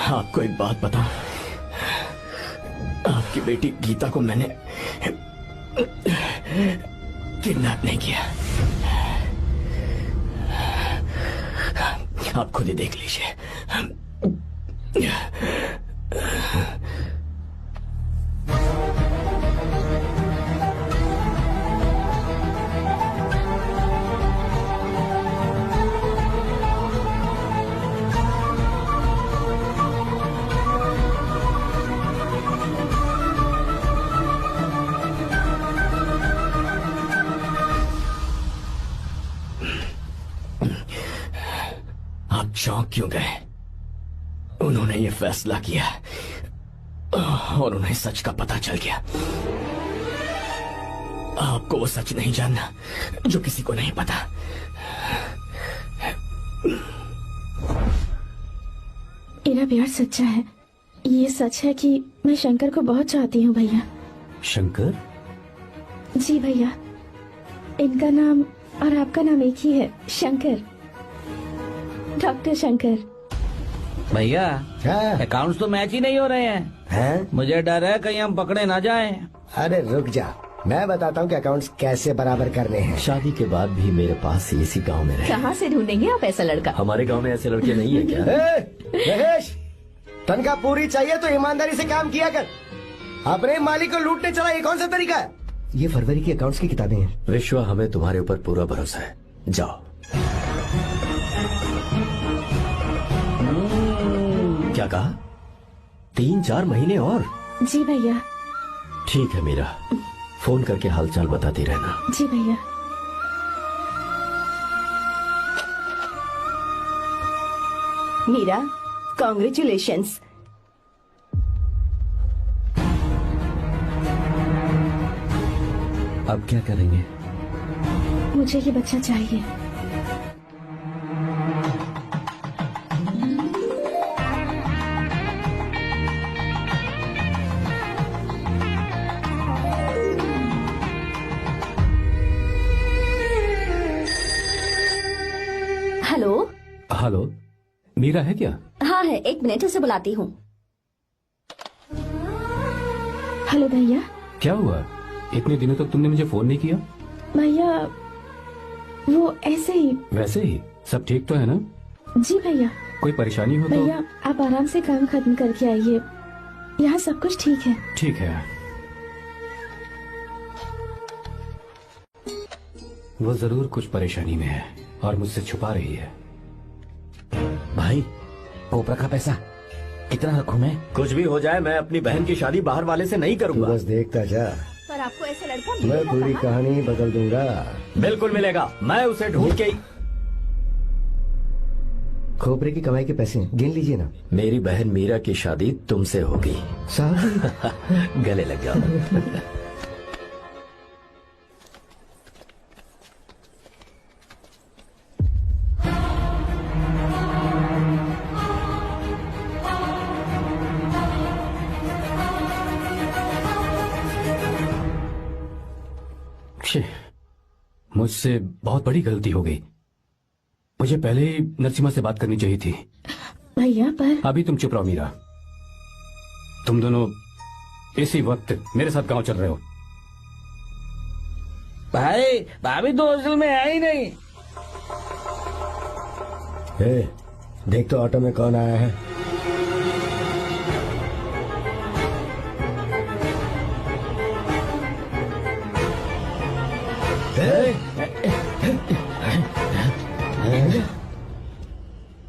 आपको एक बात बताऊं, आपकी बेटी गीता को मैंने किडनैप नहीं किया। आप खुद ही देख लीजिए। आप चौंक क्यों गए? उन्होंने ये फैसला किया और उन्हें सच का पता चल गया। आपको वो सच नहीं जानना जो किसी को नहीं पता। मेरा प्यार सच्चा है। ये सच है कि मैं शंकर को बहुत चाहती हूँ भैया। शंकर? जी भैया, इनका नाम और आपका नाम एक ही है, शंकर, डॉक्टर शंकर। भैया अकाउंट्स तो मैच ही नहीं हो रहे हैं। मुझे डर है कहीं हम पकड़े ना जाएं। अरे रुक जा, मैं बताता हूँ कि अकाउंट्स कैसे बराबर करने हैं। शादी के बाद भी मेरे पास इसी गांव में रहे। कहाँ से ढूंढेंगे आप ऐसा लड़का? हमारे गांव में ऐसे लड़के नहीं है क्या? महेश, तनख्वाह पूरी चाहिए तो ईमानदारी से काम किया कर। अपने मालिक को लूटने चला, ये कौन सा तरीका है? ये फरवरी की अकाउंट्स की किताबें हैं। विश्वा, हमें तुम्हारे ऊपर पूरा भरोसा है। जाओ। क्या कहा? 3-4 महीने और? जी भैया। ठीक है मीरा, फोन करके हालचाल बताती रहना। जी भैया। मीरा, कॉन्ग्रेचुलेशंस। अब क्या करेंगे? मुझे ये बच्चा चाहिए। हेलो। हेलो, मीरा है क्या? हाँ है, 1 मिनट, उसे बुलाती हूँ। हेलो भैया। क्या हुआ? इतने दिनों तक तुमने मुझे फोन नहीं किया? भैया वो ऐसे ही। वैसे ही? सब ठीक तो है ना? जी भैया। कोई परेशानी हो तो? भैया आप आराम से काम खत्म करके आइए, यहाँ सब कुछ ठीक है। ठीक है। वो जरूर कुछ परेशानी में है और मुझसे छुपा रही है। भाई, ओपरा का पैसा कितना रखूं मैं? कुछ भी हो जाए, मैं अपनी बहन की शादी बाहर वाले से नहीं करूंगा। बस देखता जा, पर आपको ऐसा लड़का मैं मिलेगा पूरी कहाँ? कहानी बदल दूंगा। बिल्कुल मिलेगा, मैं उसे ढूंढ के। खोपरे की कमाई के पैसे गिन लीजिए ना। मेरी बहन मीरा की शादी तुमसे होगी। साहब गले लग जाओ। मुझसे बहुत बड़ी गलती हो गई। मुझे पहले ही नरसिम्हा से बात करनी चाहिए थी। भैया पर अभी तुम चुप रहो मीरा। तुम दोनों इसी वक्त मेरे साथ गांव चल रहे हो। भाई, भाभी तो हॉस्टल में है ही नहीं। देख तो ऑटो में कौन आया है।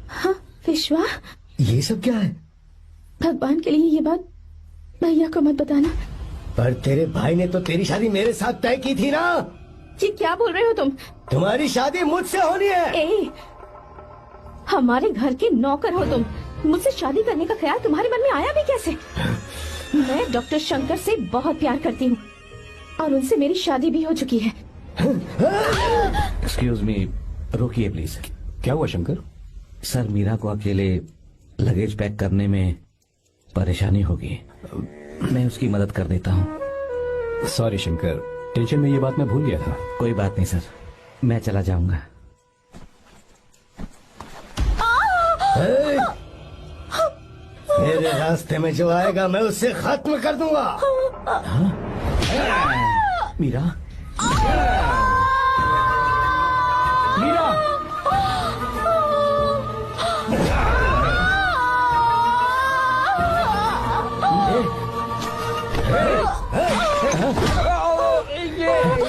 हाँ विश्वा, ये सब क्या है? भगवान के लिए ये बात भैया को मत बताना। पर तेरे भाई ने तो तेरी शादी मेरे साथ तय की थी ना। ये क्या बोल रहे हो तुम? तुम्हारी शादी मुझसे होनी है। हमारे घर के नौकर हो तुम, मुझसे शादी करने का ख्याल तुम्हारे मन में आया भी कैसे? मैं डॉक्टर शंकर से बहुत प्यार करती हूँ और उनसे मेरी शादी भी हो चुकी है। एक्सक्यूज मी, रोकिए प्लीज। क्या हुआ शंकर? सर, मीरा को अकेले लगेज पैक करने में परेशानी होगी, मैं उसकी मदद कर देता हूँ। सॉरी शंकर, टेंशन में ये बात मैं भूल गया था। कोई बात नहीं सर, मैं चला जाऊंगा। मेरे रास्ते में जो आएगा मैं उसे खत्म कर दूंगा। मीरा, मीरा,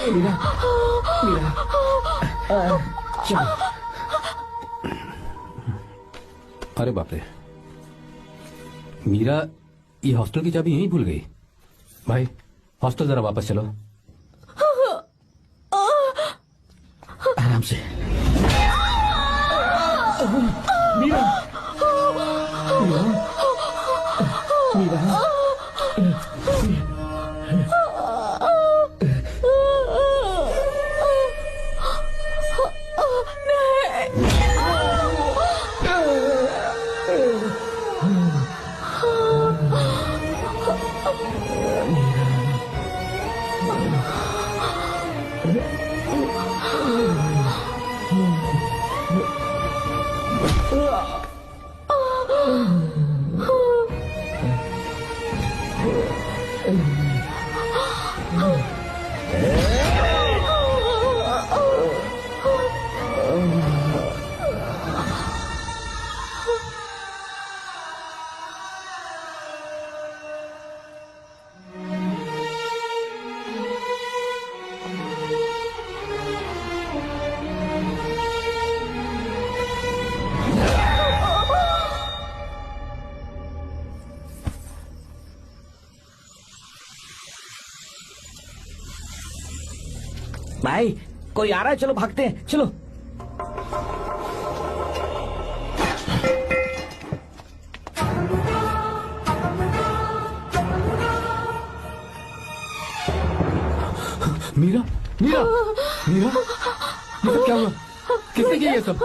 मीरा, चलो। अरे बाप रे, मीरा ये हॉस्टल की चाबी यहीं भूल गई। भाई हॉस्टल जरा वापस चलो। आराम से। मीरा, मीरा, मीरा, भाई कोई आ रहा है, चलो भागते हैं, चलो। मीरा, मीरा, मीरा, ये सब क्या हुआ? किसने किया ये सब?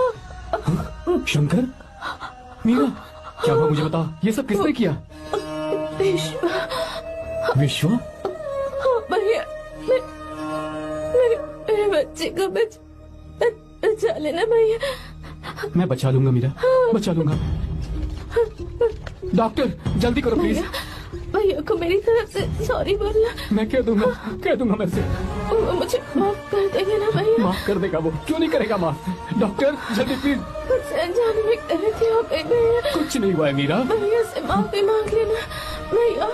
शंकर, मीरा, क्या हुआ मुझे बता, ये सब किसने किया? विश्व, विश्व? भैया, मेरे बच्चे को बचा लेना भैया। मैं बचा लूंगा मीरा, बचा लूंगा। डॉक्टर जल्दी करो प्लीज। भैया को मेरी तरफ से सॉरी बोलना। मैं कह दूंगा मैं से। वो मुझे माफ कर देंगे ना भैया? माफ कर देगा वो, क्यों नहीं करेगा माफ? डॉक्टर जल्दी प्लीज। कुछ अनजाने में गलती हो गई भैया। कुछ नहीं हुआ है मीरा। भैया से माफी मांग लेना भैया।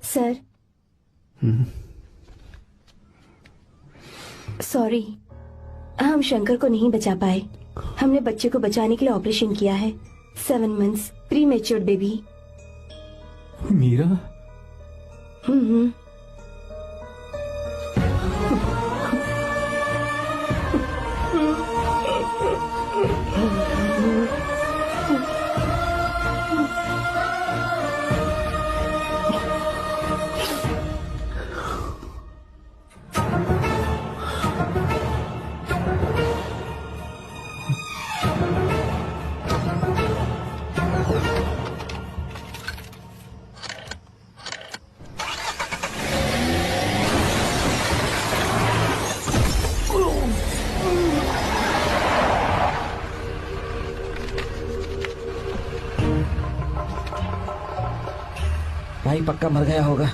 सर, सॉरी, हम शंकर को नहीं बचा पाए। हमने बच्चे को बचाने के लिए ऑपरेशन किया है। 7 months pre matured baby. Meera, भाई पक्का मर गया होगा।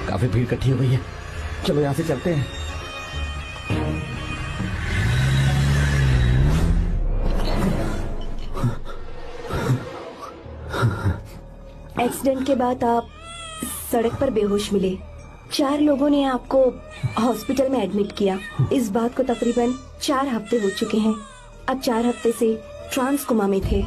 काफी भीड़ इकट्ठी हो गई है, चलो यहाँ से चलते हैं। एक्सीडेंट के बाद आप सड़क पर बेहोश मिले। 4 लोगों ने आपको हॉस्पिटल में एडमिट किया। इस बात को तकरीबन 4 हफ्ते हो चुके हैं। अब 4 हफ्ते से ट्रांस कोमा में थे।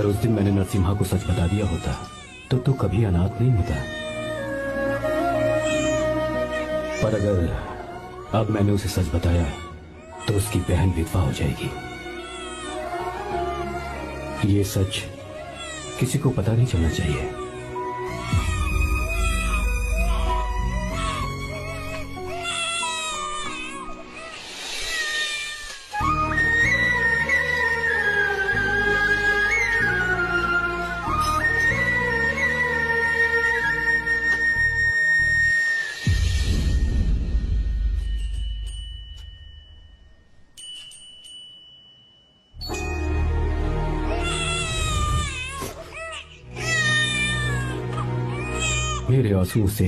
अगर उस दिन मैंने नरसिम्हा को सच बता दिया होता तो तू कभी अनाथ नहीं होता। पर अगर अब मैंने उसे सच बताया तो उसकी बहन विधवा हो जाएगी। ये सच किसी को पता नहीं चलना चाहिए। मेरे आंसुओं से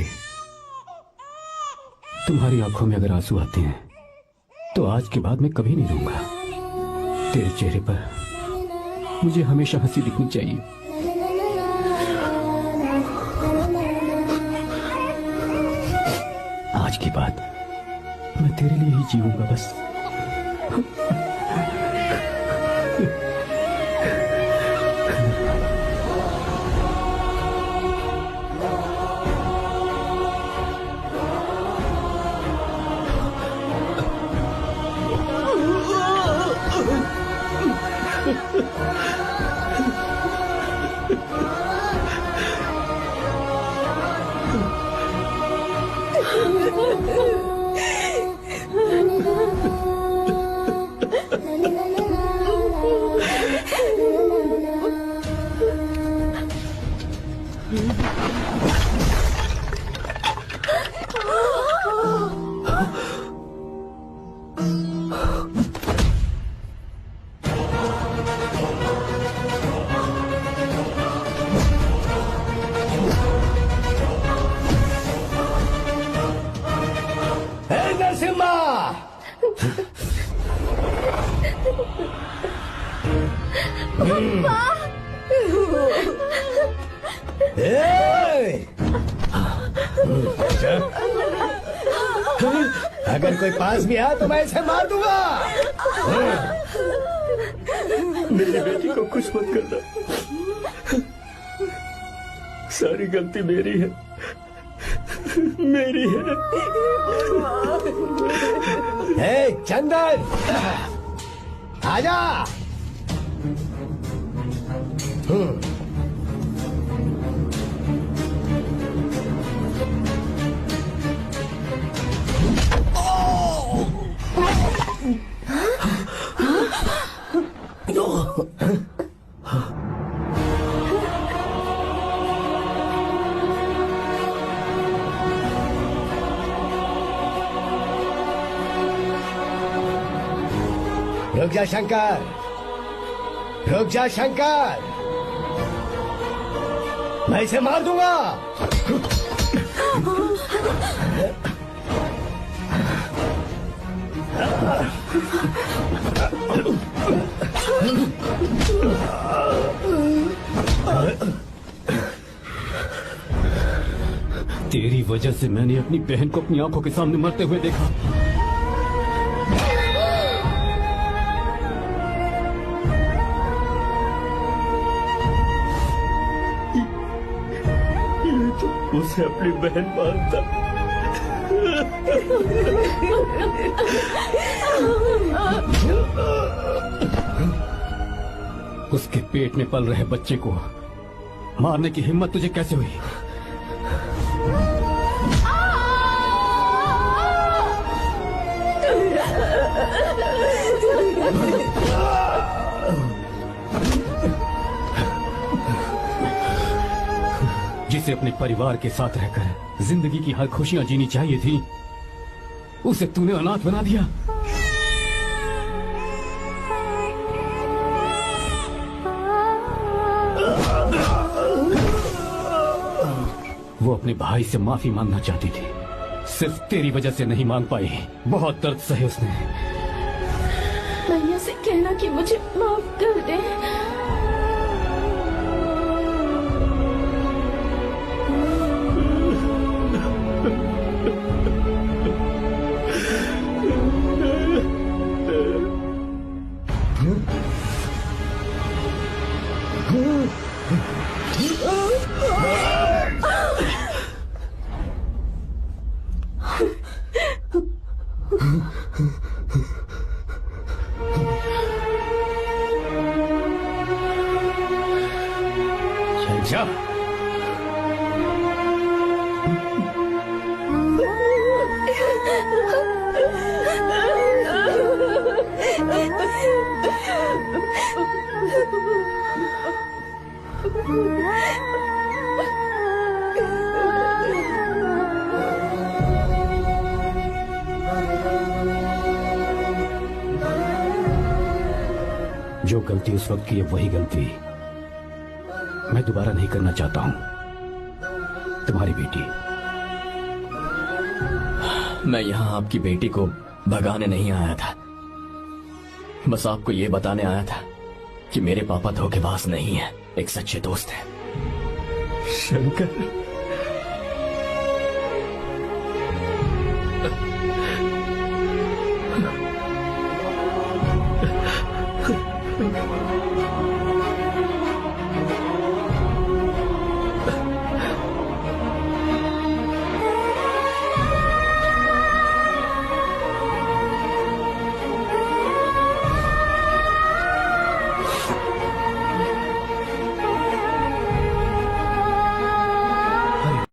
तुम्हारी आंखों में अगर आंसू आते हैं तो आज के बाद मैं कभी नहीं रोऊंगा। तेरे चेहरे पर मुझे हमेशा हंसी दिखनी चाहिए। आज के बाद मैं तेरे लिए ही जीऊंगा बस। अगर कोई पास भी आया तो मैं इसे मार दूंगा। मेरी बेटी को कुछ मत करना, सारी गलती मेरी है, मेरी है। हे चंदन, आजा। रुक जा शंकर, रुक जा शंकर, मैं इसे मार दूंगा। तेरी वजह से मैंने अपनी बहन को अपनी आंखों के सामने मरते हुए देखा। उसे अपनी बहन मानता। उसके पेट में पल रहे बच्चे को मारने की हिम्मत तुझे कैसे हुई? जिसे अपने परिवार के साथ रहकर जिंदगी की हर खुशियां जीनी चाहिए थी, उसे तूने अनाथ बना दिया। वो अपने भाई से माफी मांगना चाहती थी, सिर्फ तेरी वजह से नहीं मांग पाई। बहुत दर्द सहे उसने। भैया से कहना कि मुझे माफ कर दे। गलती उस वक्त की है वही गलती मैं दोबारा नहीं करना चाहता हूं। तुम्हारी बेटी। मैं यहाँ आपकी बेटी को भगाने नहीं आया था, बस आपको ये बताने आया था कि मेरे पापा धोखेबाज नहीं है, एक सच्चे दोस्त है। शंकर,